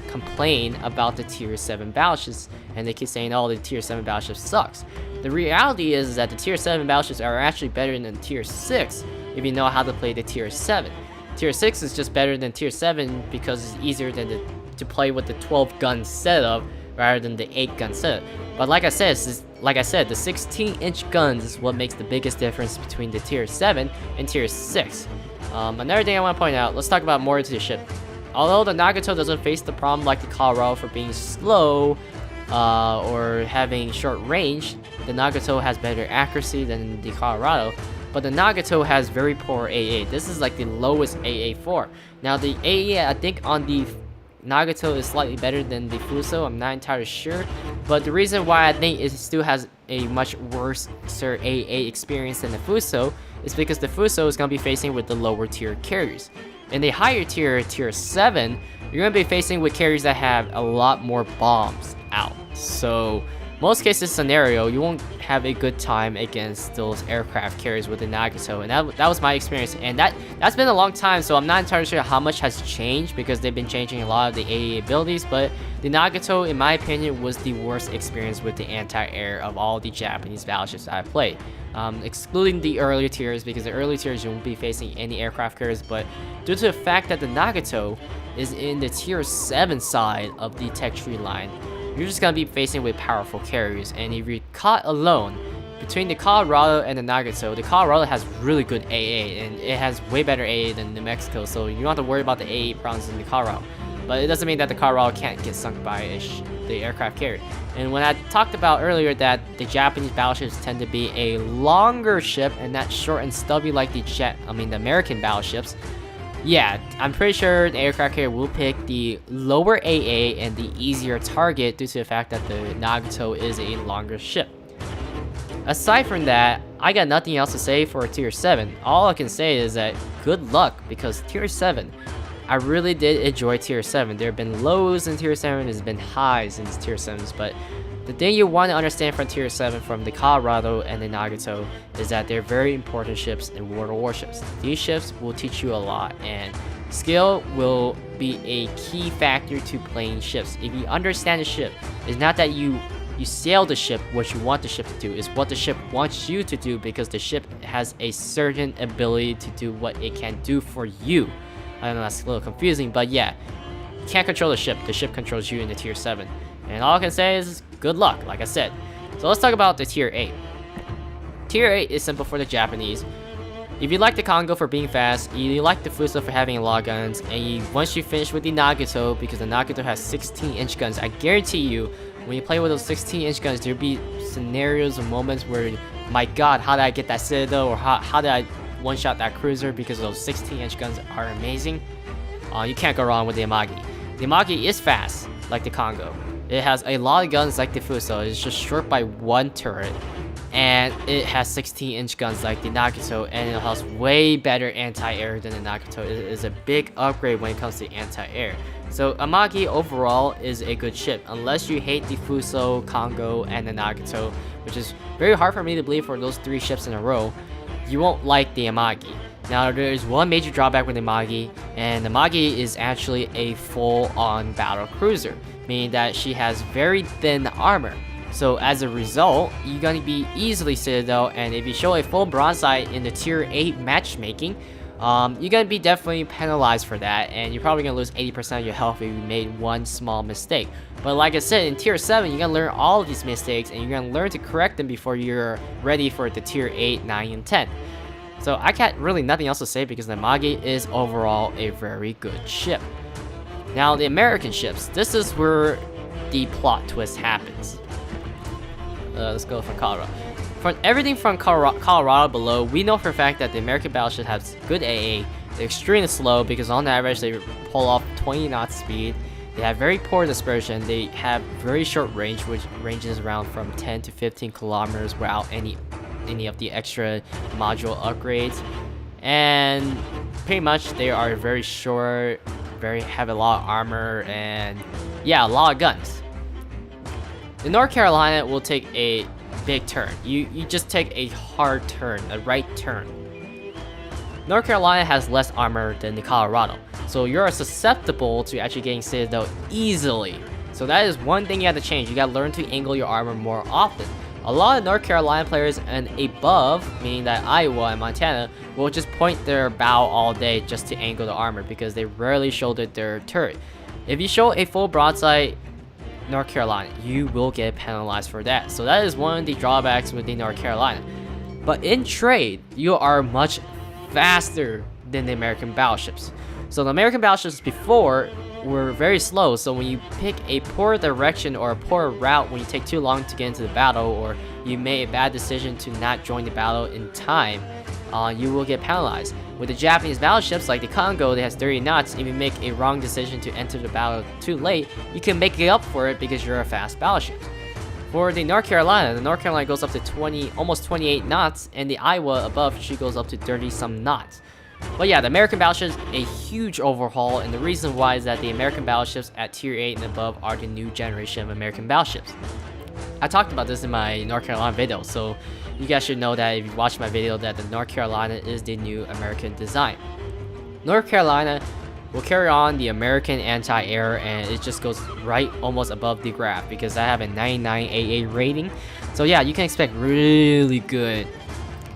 complain about the tier 7 battleships, and they keep saying, oh, the tier 7 battleship sucks. The reality is that the tier 7 battleships are actually better than tier 6 if you know how to play the tier 7. Tier 6 is just better than tier 7 because it's easier than to play with the 12-gun setup rather than the 8-gun setup. But like I said, the 16-inch guns is what makes the biggest difference between the tier 7 and tier 6. Another thing I want to point out, let's talk about more to the ship. Although the Nagato doesn't face the problem like the Colorado for being slow or having short range, the Nagato has better accuracy than the Colorado. But the Nagato has very poor AA. This is like the lowest AA4. Now the AA, I think on the Nagato is slightly better than the Fuso, I'm not entirely sure, but the reason why I think it still has a much worse AA experience than the Fuso is because the Fuso is going to be facing with the lower tier carriers. In the higher tier, tier 7, you're going to be facing with carriers that have a lot more bombs out. So most cases scenario, you won't have a good time against those aircraft carriers with the Nagato, and that was my experience, and that's been a long time, so I'm not entirely sure how much has changed because they've been changing a lot of the AA abilities, but the Nagato, in my opinion, was the worst experience with the anti-air of all the Japanese battleships that I played. Excluding the earlier tiers, because the earlier tiers you won't be facing any aircraft carriers, but due to the fact that the Nagato is in the tier 7 side of the tech tree line, you're just gonna be facing with powerful carriers, and if you're caught alone between the Colorado and the Nagato, the Colorado has really good AA, and it has way better AA than New Mexico, so you don't have to worry about the AA problems in the Colorado. But it doesn't mean that the Colorado can't get sunk by the aircraft carrier. And when I talked about earlier that the Japanese battleships tend to be a longer ship and not short and stubby like the American battleships, yeah, I'm pretty sure the aircraft carrier will pick the lower AA and the easier target due to the fact that the Nagato is a longer ship. Aside from that, I got nothing else to say for tier 7. All I can say is that good luck, because tier 7, I really did enjoy tier 7. There have been lows in tier 7, there's been highs in tier 7s, but the thing you want to understand from tier 7 from the Colorado and the Nagato is that they're very important ships in World of Warships. These ships will teach you a lot, and skill will be a key factor to playing ships. If you understand the ship, it's not that you sail the ship what you want the ship to do, it's what the ship wants you to do, because the ship has a certain ability to do what it can do for you. I know that's a little confusing, but yeah, you can't control the ship controls you in the tier 7. And all I can say is good luck, like I said. So let's talk about the tier 8. Tier 8 is simple for the Japanese. If you like the Congo for being fast, you like the Fuso for having a lot of guns, and once you finish with the Nagato, because the Nagato has 16-inch guns, I guarantee you, when you play with those 16-inch guns, there'll be scenarios or moments where, my god, how did I get that Citadel, or how did I one-shot that cruiser, because those 16-inch guns are amazing. You can't go wrong with the Amagi. The Amagi is fast, like the Congo. It has a lot of guns like the Fuso, it's just short by one turret. And it has 16-inch guns like the Nagato, and it has way better anti-air than the Nagato. It is a big upgrade when it comes to anti-air. So Amagi overall is a good ship, unless you hate the Fuso, Kongo, and the Nagato, which is very hard for me to believe for those 3 ships in a row. You won't like the Amagi. Now there is one major drawback with the Amagi, and the Amagi is actually a full-on battle cruiser, meaning that she has very thin armor. So as a result, you're gonna be easily Citadel, and if you show a full broadside in the tier 8 matchmaking, you're gonna be definitely penalized for that, and you're probably gonna lose 80% of your health if you made one small mistake. But like I said, in tier 7, you're gonna learn all of these mistakes, and you're gonna learn to correct them before you're ready for the tier 8, 9, and 10. So I got really nothing else to say because the Amagi is overall a very good ship. Now the American ships, this is where the plot twist happens. Let's go for Colorado. From everything from Colorado below, we know for a fact that the American battleship has good AA. They're extremely slow because on average they pull off 20 knots speed. They have very poor dispersion. They have very short range, which ranges around from 10 to 15 kilometers without any of the extra module upgrades. And pretty much they are very short, have a lot of armor, and yeah, a lot of guns. The North Carolina will take a big turn. You just take a hard turn, a right turn. North Carolina has less armor than the Colorado, so you're susceptible to actually getting Citadel easily. So that is one thing you have to change. You gotta learn to angle your armor more often. A lot of North Carolina players and above, meaning that Iowa and Montana, will just point their bow all day just to angle the armor because they rarely shoulder their turret. If you show a full broadside North Carolina, you will get penalized for that. So that is one of the drawbacks with the North Carolina. But in trade, you are much faster than the American battleships. So the American battleships before were very slow, so when you pick a poor direction or a poor route when you take too long to get into the battle, or you made a bad decision to not join the battle in time, you will get penalized. With the Japanese battleships like the Kongo that has 30 knots, if you make a wrong decision to enter the battle too late, you can make it up for it because you're a fast battleship. For the North Carolina goes up to almost 28 knots, and the Iowa above, she goes up to 30 some knots. But yeah, the American battleships, a huge overhaul, and the reason why is that the American battleships at tier 8 and above are the new generation of American battleships. I talked about this in my North Carolina video, so you guys should know that if you watch my video that the North Carolina is the new American design. North Carolina will carry on the American anti-air, and it just goes right almost above the graph because I have a 99 AA rating. So yeah, you can expect really good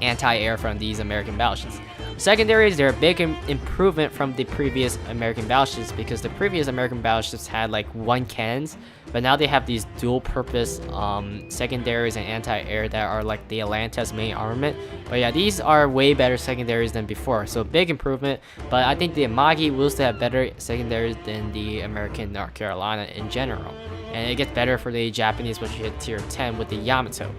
anti-air from these American battleships. Secondaries, they're a big improvement from the previous American battleships because the previous American battleships had like 1 cannons, but now they have these dual purpose secondaries and anti-air that are like the Atlanta's main armament. But yeah, these are way better secondaries than before, so big improvement. But I think the Amagi will still have better secondaries than the American North Carolina in general, and it gets better for the Japanese once you hit tier 10 with the Yamato.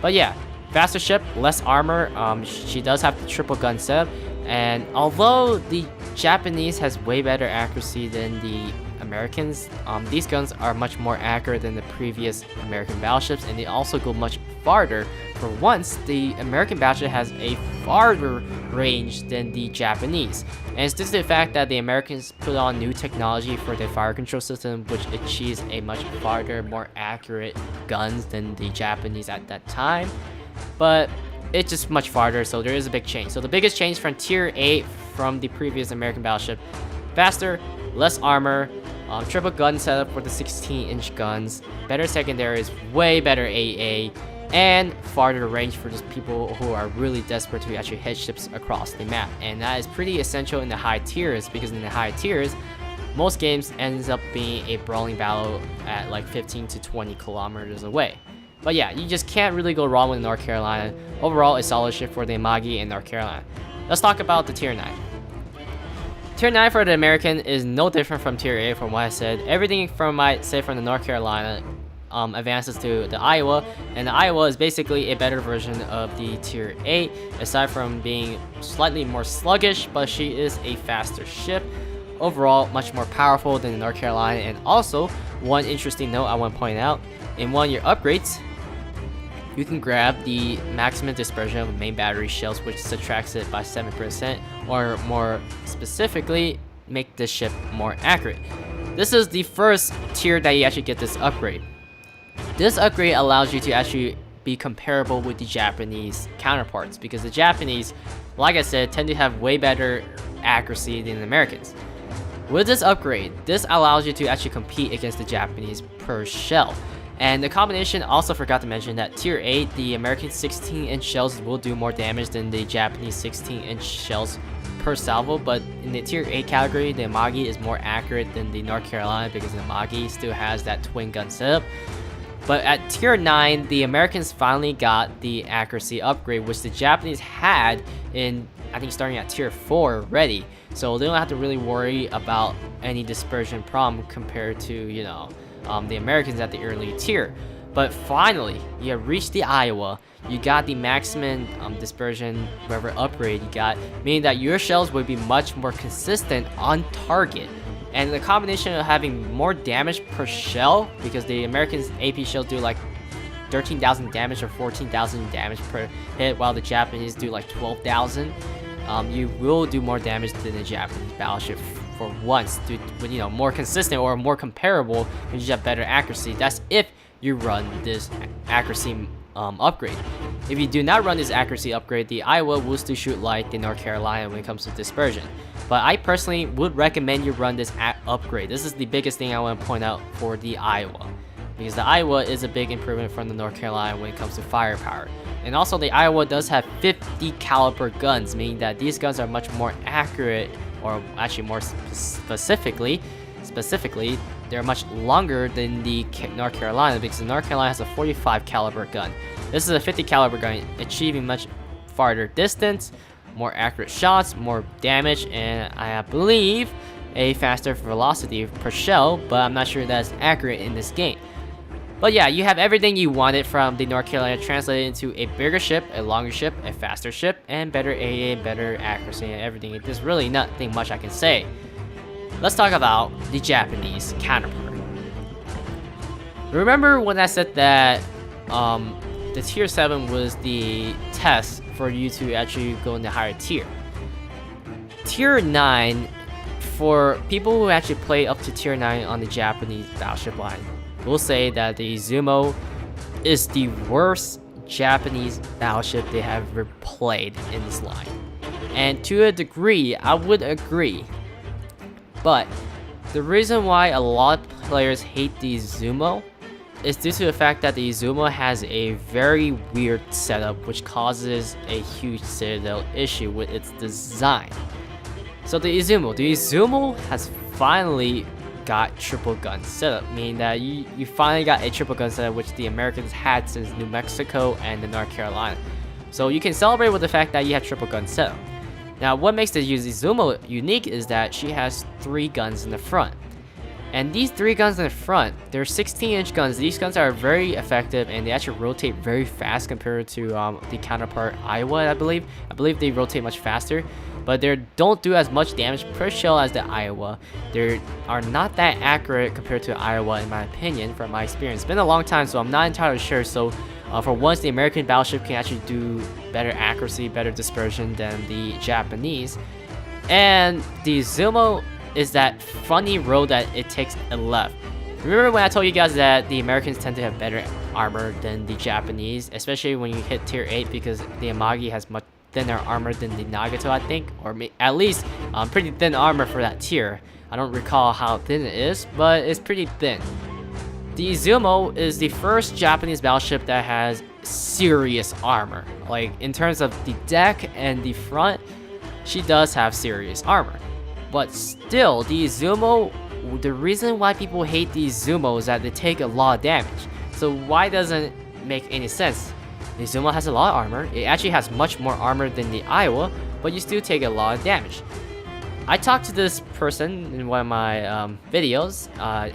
But yeah, faster ship, less armor. She does have the triple gun setup, and although the Japanese has way better accuracy than the Americans, these guns are much more accurate than the previous American battleships, and they also go much farther. For once, the American battleship has a farther range than the Japanese, and it's just the fact that the Americans put on new technology for their fire control system, which achieves a much farther, more accurate guns than the Japanese at that time. But it's just much farther, so there is a big change. So the biggest change from tier 8 from the previous American battleship: faster, less armor, triple gun setup for the 16-inch guns, better secondaries, way better AA, and farther range for those people who are really desperate to actually hit ships across the map. And that is pretty essential in the high tiers, because in the high tiers, most games ends up being a brawling battle at like 15 to 20 kilometers away. But yeah, you just can't really go wrong with North Carolina. Overall, a solid ship for the Amagi and North Carolina. Let's talk about the tier 9. Tier 9 for the American is no different from tier 8 from what I said. Everything from the North Carolina advances to the Iowa, and the Iowa is basically a better version of the tier 8, aside from being slightly more sluggish, but she is a faster ship. Overall, much more powerful than the North Carolina. And also, one interesting note I want to point out, in one of your upgrades, you can grab the maximum dispersion of main battery shells, which subtracts it by 7%, or more specifically, make the ship more accurate. this is the first tier that you actually get this upgrade. This upgrade allows you to actually be comparable with the Japanese counterparts, because the Japanese, like I said, tend to have way better accuracy than the Americans. With this upgrade, this allows you to actually compete against the Japanese per shell. And the combination, also forgot to mention that tier 8, the American 16-inch shells will do more damage than the Japanese 16-inch shells per salvo, but in the tier 8 category, the Amagi is more accurate than the North Carolina because the Amagi still has that twin gun setup. But at tier 9, the Americans finally got the accuracy upgrade, which the Japanese had in, I think, starting at tier 4 already. So they don't have to really worry about any dispersion problem compared to, you know, the Americans at the early tier. But finally, you have reached the Iowa. You got the maximum dispersion, whatever upgrade you got, meaning that your shells would be much more consistent on target. And the combination of having more damage per shell, because the Americans AP shells do like 13,000 damage or 14,000 damage per hit, while the Japanese do like 12,000. You will do more damage than the Japanese battleship for once, with, you know, more consistent or more comparable, when you have better accuracy. That's if you run this accuracy upgrade. If you do not run this accuracy upgrade, the Iowa will still shoot like the North Carolina when it comes to dispersion. But I personally would recommend you run this upgrade. This is the biggest thing I want to point out for the Iowa, because the Iowa is a big improvement from the North Carolina when it comes to firepower. And also the Iowa does have 50 caliber guns, meaning that these guns are much more accurate, or actually more specifically, they're much longer than the North Carolina, because the North Carolina has a 45 caliber gun. This is a 50 caliber gun, achieving much farther distance, more accurate shots, more damage, and I believe a faster velocity per shell, but I'm not sure that's accurate in this game. But yeah, you have everything you wanted from the North Carolina translated into a bigger ship, a longer ship, a faster ship, and better AA, better accuracy, and everything. There's really nothing much I can say. Let's talk about the Japanese counterpart. Remember when I said that the tier 7 was the test for you to actually go in the higher tier? Tier 9, for people who actually play up to tier 9 on the Japanese battleship line, will say that the Izumo is the worst Japanese battleship they have ever played in this line. And to a degree, I would agree. But the reason why a lot of players hate the Izumo is due to the fact that the Izumo has a very weird setup, which causes a huge citadel issue with its design. So the Izumo has finally got triple gun setup, meaning that you finally got a triple gun setup, which the Americans had since New Mexico and the North Carolina. So you can celebrate with the fact that you have triple gun setup. Now, what makes the Izumo unique is that she has 3 guns in the front. And these 3 guns in the front, they're 16-inch guns. These guns are very effective, and they actually rotate very fast compared to the counterpart Iowa, I believe. I believe they rotate much faster, but they don't do as much damage per shell as the Iowa. They are not that accurate compared to Iowa, in my opinion, from my experience. It's been a long time, so I'm not entirely sure. So for once, the American battleship can actually do better accuracy, better dispersion than the Japanese. And the Izumo is that funny road that it takes a left. Remember when I told you guys that the Americans tend to have better armor than the Japanese, especially when you hit tier 8, because the Amagi has much thinner armor than the Nagato, I think, or at least pretty thin armor for that tier. I don't recall how thin it is, but it's pretty thin. The Izumo is the first Japanese battleship that has serious armor. Like, in terms of the deck and the front, she does have serious armor. But still, the Izumo, the reason why people hate the Izumo is that they take a lot of damage. So why doesn't it make any sense? The Izumo has a lot of armor. It actually has much more armor than the Iowa, but you still take a lot of damage. I talked to this person in one of my videos.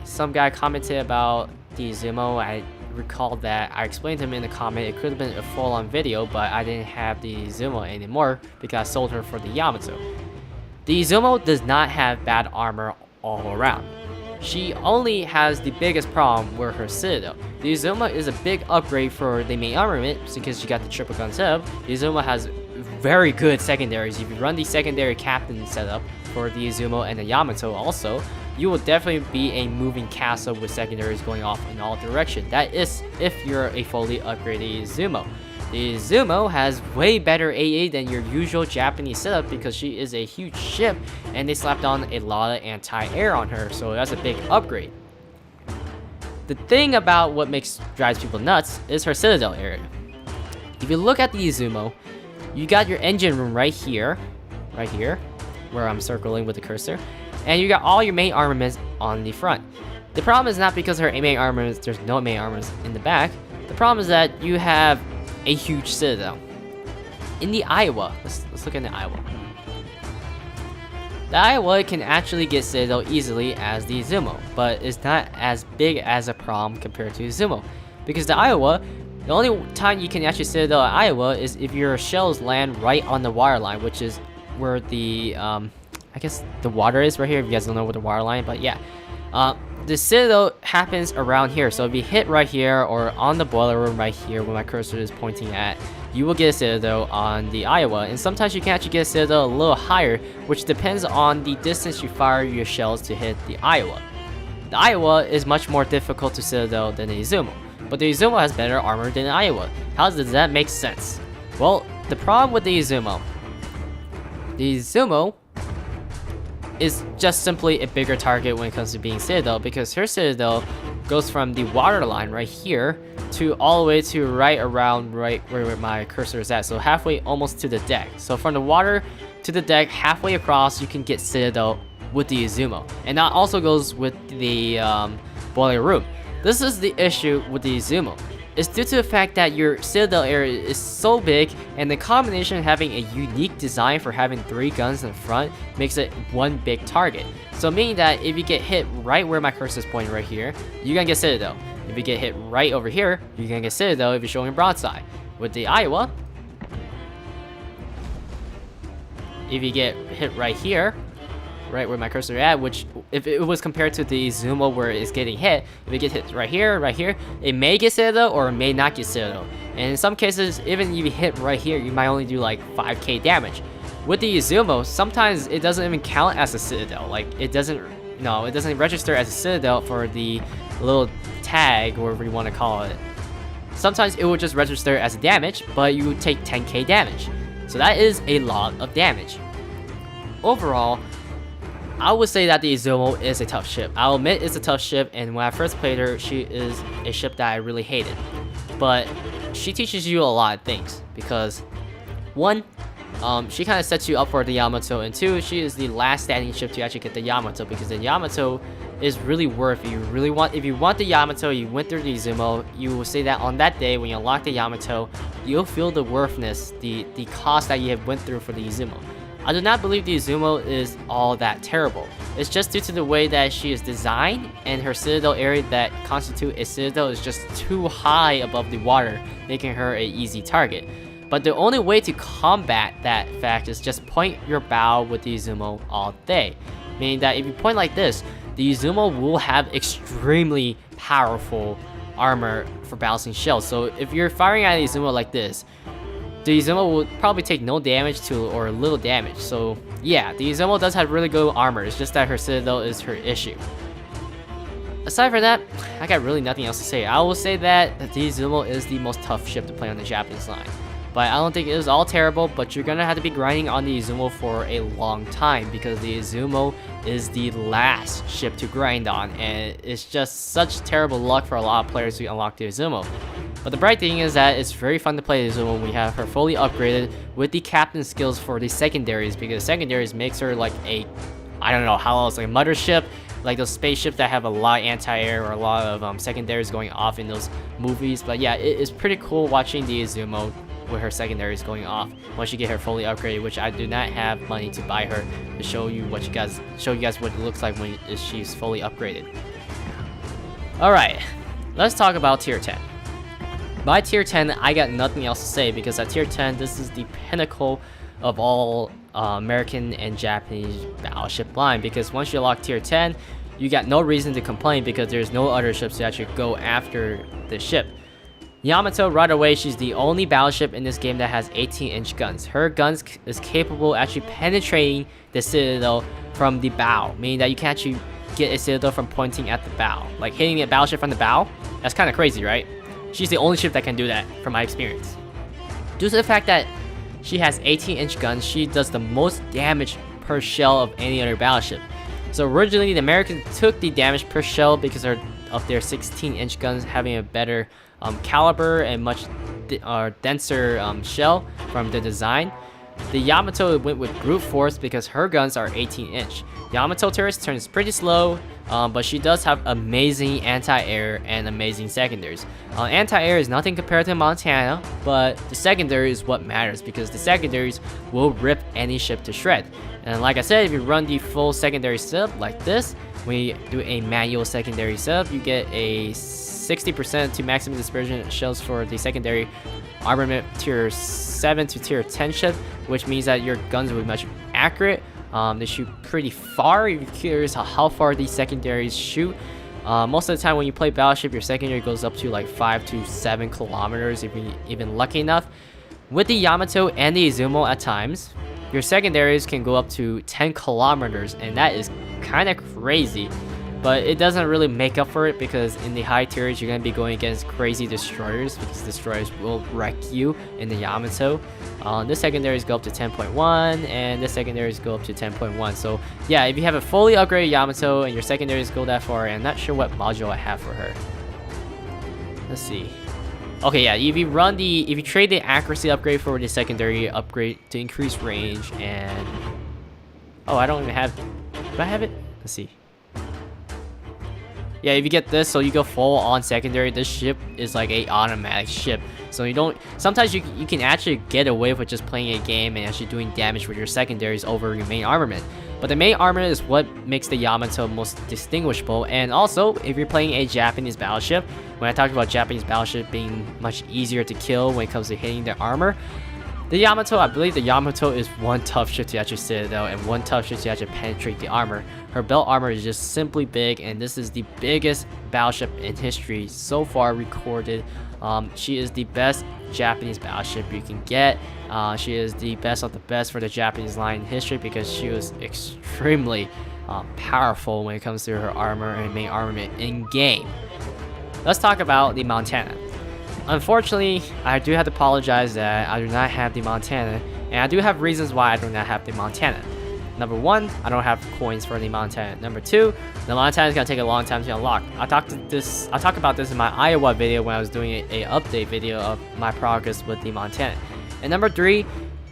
Some guy commented about the Izumo. I recall that I explained to him in the comment it could have been a full-on video, but I didn't have the Izumo anymore because I sold her for the Yamato. The Izumo does not have bad armor all around. She only has the biggest problem with her citadel. The Izumo is a big upgrade for the main armament because she got the triple gun setup. The Izumo has very good secondaries. If you run the secondary captain setup for the Izumo and the Yamato also, you will definitely be a moving castle with secondaries going off in all directions. That is if you're a fully upgraded Izumo. The Izumo has way better AA than your usual Japanese setup because she is a huge ship and they slapped on a lot of anti-air on her, so that's a big upgrade. The thing about what drives people nuts is her citadel area. If you look at the Izumo, you got your engine room right here, where I'm circling with the cursor, and you got all your main armaments on the front. The problem is not because her main armaments, there's no main armaments in the back. The problem is that you have a huge citadel. In the Iowa, let's look at the Iowa. The Iowa can actually get citadel easily as the Izumo, but it's not as big as a problem compared to Izumo. Because the Iowa, the only time you can actually citadel at Iowa is if your shells land right on the water line, which is where the, I guess the water is right here, if you guys don't know what the water line, but yeah. The citadel happens around here, so if you hit right here or on the boiler room right here where my cursor is pointing at, you will get a citadel on the Iowa, and sometimes you can actually get a citadel a little higher, which depends on the distance you fire your shells to hit the Iowa. The Iowa is much more difficult to citadel than the Izumo, but the Izumo has better armor than the Iowa. How does that make sense? Well, the problem with the Izumo is just simply a bigger target when it comes to being citadel, because her citadel goes from the water line right here to all the way to right where my cursor is at, so halfway almost to the deck. So from the water to the deck, halfway across, you can get citadel with the Izumo, and that also goes with the boiler room. This is the issue with the Izumo. It's due to the fact that your citadel area is so big, and the combination of having a unique design for having 3 guns in front makes it one big target. So meaning that if you get hit right where my cursor is pointing right here, you're gonna get citadel. If you get hit right over here, you're gonna get citadel if you're showing broadside. With the Iowa, if you get hit right here, right where my cursor is at, which if it was compared to the Izumo where it's getting hit, if it gets hit right here, it may get citadel or it may not get citadel. And in some cases, even if you hit right here, you might only do like 5k damage. With the Izumo, sometimes it doesn't even count as a citadel. Like it doesn't register as a citadel for the little tag, or whatever you want to call it. Sometimes it will just register as a damage, but you take 10k damage. So that is a lot of damage. Overall, I would say that the Izumo is a tough ship. I'll admit it's a tough ship, and when I first played her, she is a ship that I really hated. But she teaches you a lot of things, because 1, she kind of sets you up for the Yamato, and 2, she is the last standing ship to actually get the Yamato, because the Yamato is really worth it. If you want the Yamato, you went through the Izumo, you will say that on that day when you unlock the Yamato, you'll feel the worthness, the cost that you have went through for the Izumo. I do not believe the Izumo is all that terrible. It's just due to the way that she is designed, and her citadel area that constitute a citadel is just too high above the water, making her an easy target. But the only way to combat that fact is just point your bow with the Izumo all day. Meaning that if you point like this, the Izumo will have extremely powerful armor for balancing shells. So if you're firing at the Izumo like this, the Izumo will probably take no damage to or little damage. So yeah, the Izumo does have really good armor. It's just that her citadel is her issue. Aside from that, I got really nothing else to say. I will say that the Izumo is the most tough ship to play on the Japanese line. But I don't think it is all terrible, but you're gonna have to be grinding on the Izumo for a long time, because the Izumo is the last ship to grind on, and it's just such terrible luck for a lot of players to unlock the Izumo. But the bright thing is that it's very fun to play the Izumo when we have her fully upgraded with the captain skills for the secondaries, because secondaries makes her like a, I don't know how else, like a mothership, like those spaceships that have a lot of anti-air or a lot of secondaries going off in those movies. But yeah, it is pretty cool watching the Izumo with her secondaries going off once you get her fully upgraded, which I do not have money to buy her to show you what it looks like when she's fully upgraded. Alright, let's talk about tier 10. By tier 10, I got nothing else to say, because at tier 10, this is the pinnacle of all American and Japanese battleship line, because once you lock tier 10, you got no reason to complain, because there's no other ships to actually go after the ship. Yamato, right away, she's the only battleship in this game that has 18-inch guns. Her guns is capable of actually penetrating the citadel from the bow, meaning that you can actually get a citadel from pointing at the bow. Like hitting a battleship from the bow, that's kind of crazy, right? She's the only ship that can do that from my experience. Due to the fact that she has 18-inch guns, she does the most damage per shell of any other battleship. So originally the Americans took the damage per shell because of their 16-inch guns having a better caliber and much denser shell from the design. The Yamato went with brute force because her guns are 18-inch. Yamato turret turns pretty slow, but she does have amazing anti-air and amazing secondaries. Anti-air is nothing compared to Montana, but the secondary is what matters because the secondaries will rip any ship to shred. And like I said, if you run the full secondary setup like this, when you do a manual secondary setup, you get a 60% to maximum dispersion shells for the secondary armament tier 7 to tier 10 ship, which means that your guns will be much accurate. They shoot pretty far. If you're curious how far these secondaries shoot, most of the time when you play Battleship, your secondary goes up to like 5 to 7 kilometers if you're even lucky enough. With the Yamato and the Izumo at times, your secondaries can go up to 10 kilometers, and that is kind of crazy. But it doesn't really make up for it because in the high tiers, you're going to be going against crazy destroyers because destroyers will wreck you in the Yamato. The secondaries go up to 10.1 and the secondaries go up to 10.1. So yeah, if you have a fully upgraded Yamato and your secondaries go that far, I'm not sure what module I have for her. Let's see. Okay, yeah, if you trade the accuracy upgrade for the secondary upgrade to increase range and... Oh, I don't even have... Do I have it? Let's see. Yeah, if you get this, so you go full on secondary, this ship is like a automatic ship. So you don't... Sometimes you can actually get away with just playing a game and actually doing damage with your secondaries over your main armament. But the main armament is what makes the Yamato most distinguishable. And also, if you're playing a Japanese battleship, when I talked about Japanese battleship being much easier to kill when it comes to hitting their armor, the Yamato, I believe the Yamato is one tough ship to actually citadel and one tough ship to actually penetrate the armor. Her belt armor is just simply big, and this is the biggest battleship in history so far recorded. She is the best Japanese battleship you can get. She is the best of the best for the Japanese line in history because she was extremely powerful when it comes to her armor and main armament in game. Let's talk about the Montana. Unfortunately, I do have to apologize that I do not have the Montana, and I do have reasons why I do not have the Montana. Number one, I don't have coins for the Montana. Number two, the Montana is gonna take a long time to unlock. I talked about this in my Iowa video when I was doing a update video of my progress with the Montana. And number three,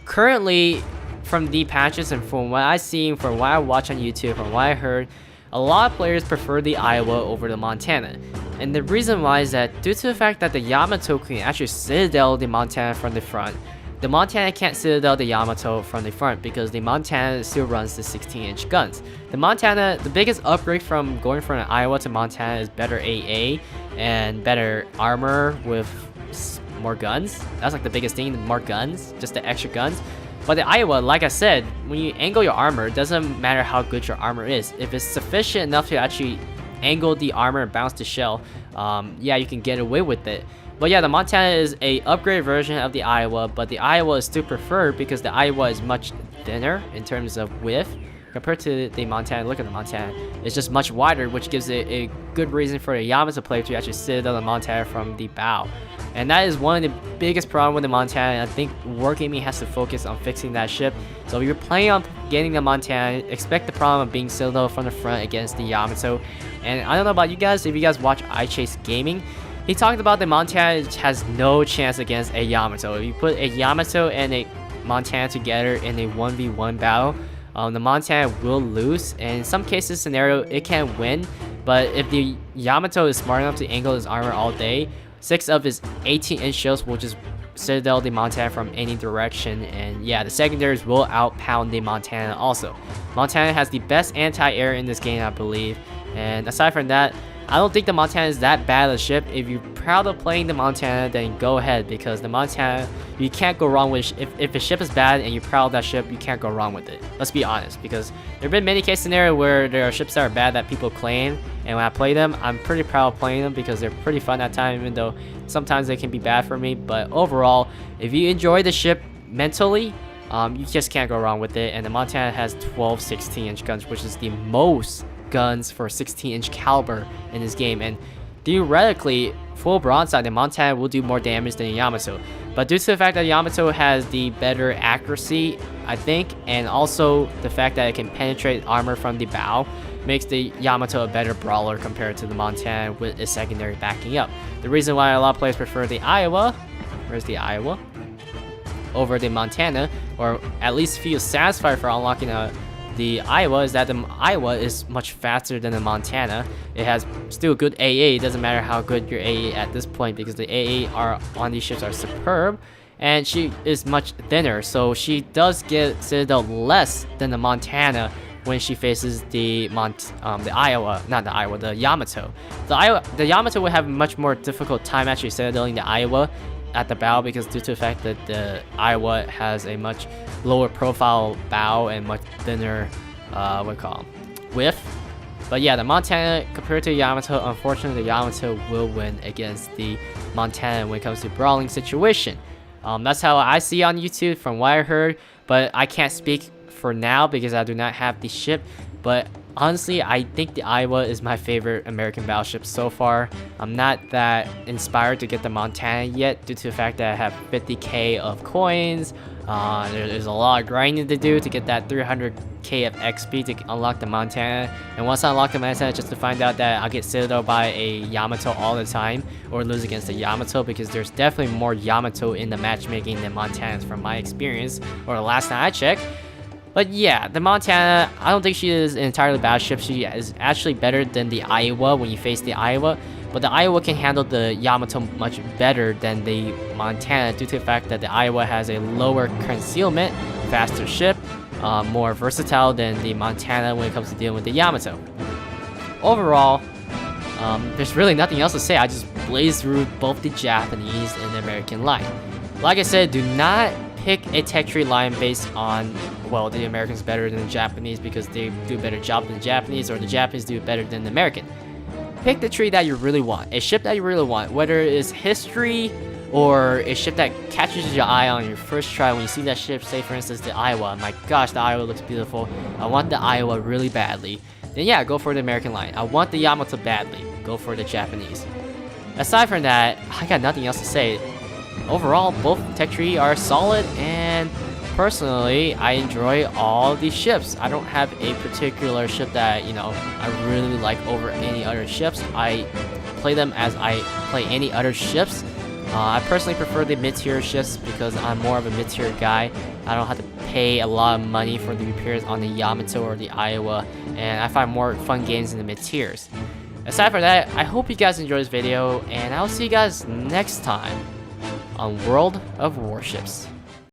currently from the patches and from what I've seen, from what I watch on YouTube, from what I heard, a lot of players prefer the Iowa over the Montana. And the reason why is that due to the fact that the Yamato can actually citadel the Montana from the front, the Montana can't citadel the Yamato from the front because the Montana still runs the 16-inch guns. The Montana, the biggest upgrade from going from an Iowa to Montana is better AA and better armor with more guns. That's like the biggest thing, more guns, just the extra guns. But the Iowa, like I said, when you angle your armor, it doesn't matter how good your armor is. If it's sufficient enough to actually angle the armor and bounce the shell, yeah, you can get away with it. But yeah, the Montana is a upgraded version of the Iowa, but the Iowa is still preferred because the Iowa is much thinner in terms of width compared to the Montana. Look at the Montana, it's just much wider, which gives it a good reason for the Yamato player to actually citadel the Montana from the bow. And that is one of the biggest problems with the Montana, and I think Wargaming has to focus on fixing that ship. So if you're planning on getting the Montana, expect the problem of being citadel from the front against the Yamato. And I don't know about you guys, if you guys watch iChase Gaming, he talked about the Montana has no chance against a Yamato. If you put a Yamato and a Montana together in a 1v1 battle, the Montana will lose, and in some cases scenario it can win. But if the Yamato is smart enough to angle his armor all day, 6 of his 18-inch shells will just citadel the Montana from any direction, and yeah, the secondaries will outpound the Montana also. Montana has the best anti-air in this game, I believe, and aside from that, I don't think the Montana is that bad of a ship. If you're proud of playing the Montana, then go ahead, because the Montana, you can't go wrong with if a ship is bad and you're proud of that ship, you can't go wrong with it. Let's be honest, because there have been many case scenarios where there are ships that are bad that people claim, and when I play them, I'm pretty proud of playing them because they're pretty fun at times, even though sometimes they can be bad for me. But overall, if you enjoy the ship mentally, you just can't go wrong with it. And the Montana has 12 16-inch guns, which is the most guns for 16-inch caliber in this game, and theoretically, full broadside, the Montana will do more damage than the Yamato. But due to the fact that Yamato has the better accuracy, I think, and also the fact that it can penetrate armor from the bow, makes the Yamato a better brawler compared to the Montana with its secondary backing up. The reason why a lot of players prefer the Iowa, where's the Iowa, over the Montana, or at least feel satisfied for unlocking the Iowa, is that the Iowa is much faster than the Montana. It has still good AA. It doesn't matter how good your AA at this point, because the AA are on these ships are superb, and she is much thinner, so she does get Citadel less than the Montana when she faces the Iowa, not the Iowa, the Yamato. The Yamato would have a much more difficult time actually citadeling the Iowa at the bow, because due to the fact that the Iowa has a much lower profile bow and much thinner width. But yeah, the Montana compared to the Yamato, unfortunately the Yamato will win against the Montana when it comes to brawling situation. That's how I see on YouTube from what I heard, but I can't speak for now because I do not have the ship. But honestly, I think the Iowa is my favorite American battleship so far. I'm not that inspired to get the Montana yet due to the fact that I have 50k of coins. There's a lot of grinding to do to get that 300k of XP to unlock the Montana. And once I unlock the Montana, just to find out that I'll get Citadel by a Yamato all the time or lose against the Yamato, because there's definitely more Yamato in the matchmaking than Montanas from my experience, or the last time I checked. But yeah, the Montana, I don't think she is an entirely bad ship. She is actually better than the Iowa when you face the Iowa. But the Iowa can handle the Yamato much better than the Montana due to the fact that the Iowa has a lower concealment, faster ship, more versatile than the Montana when it comes to dealing with the Yamato. Overall, there's really nothing else to say. I just blazed through both the Japanese and the American line. Like I said, do not pick a tech tree line based on, well, the Americans better than the Japanese because they do a better job than the Japanese, or the Japanese do it better than the American. Pick the tree that you really want, a ship that you really want, whether it is history or a ship that catches your eye on your first try when you see that ship. Say for instance the Iowa. My gosh, the Iowa looks beautiful. I want the Iowa really badly. Then yeah, go for the American line. I want the Yamato badly. Go for the Japanese. Aside from that, I got nothing else to say. Overall, both tech tree are solid, and personally, I enjoy all these ships. I don't have a particular ship that, I really like over any other ships. I play them as I play any other ships. I personally prefer the mid-tier ships because I'm more of a mid-tier guy. I don't have to pay a lot of money for the repairs on the Yamato or the Iowa, and I find more fun games in the mid-tiers. Aside from that, I hope you guys enjoyed this video, and I'll see you guys next time on World of Warships.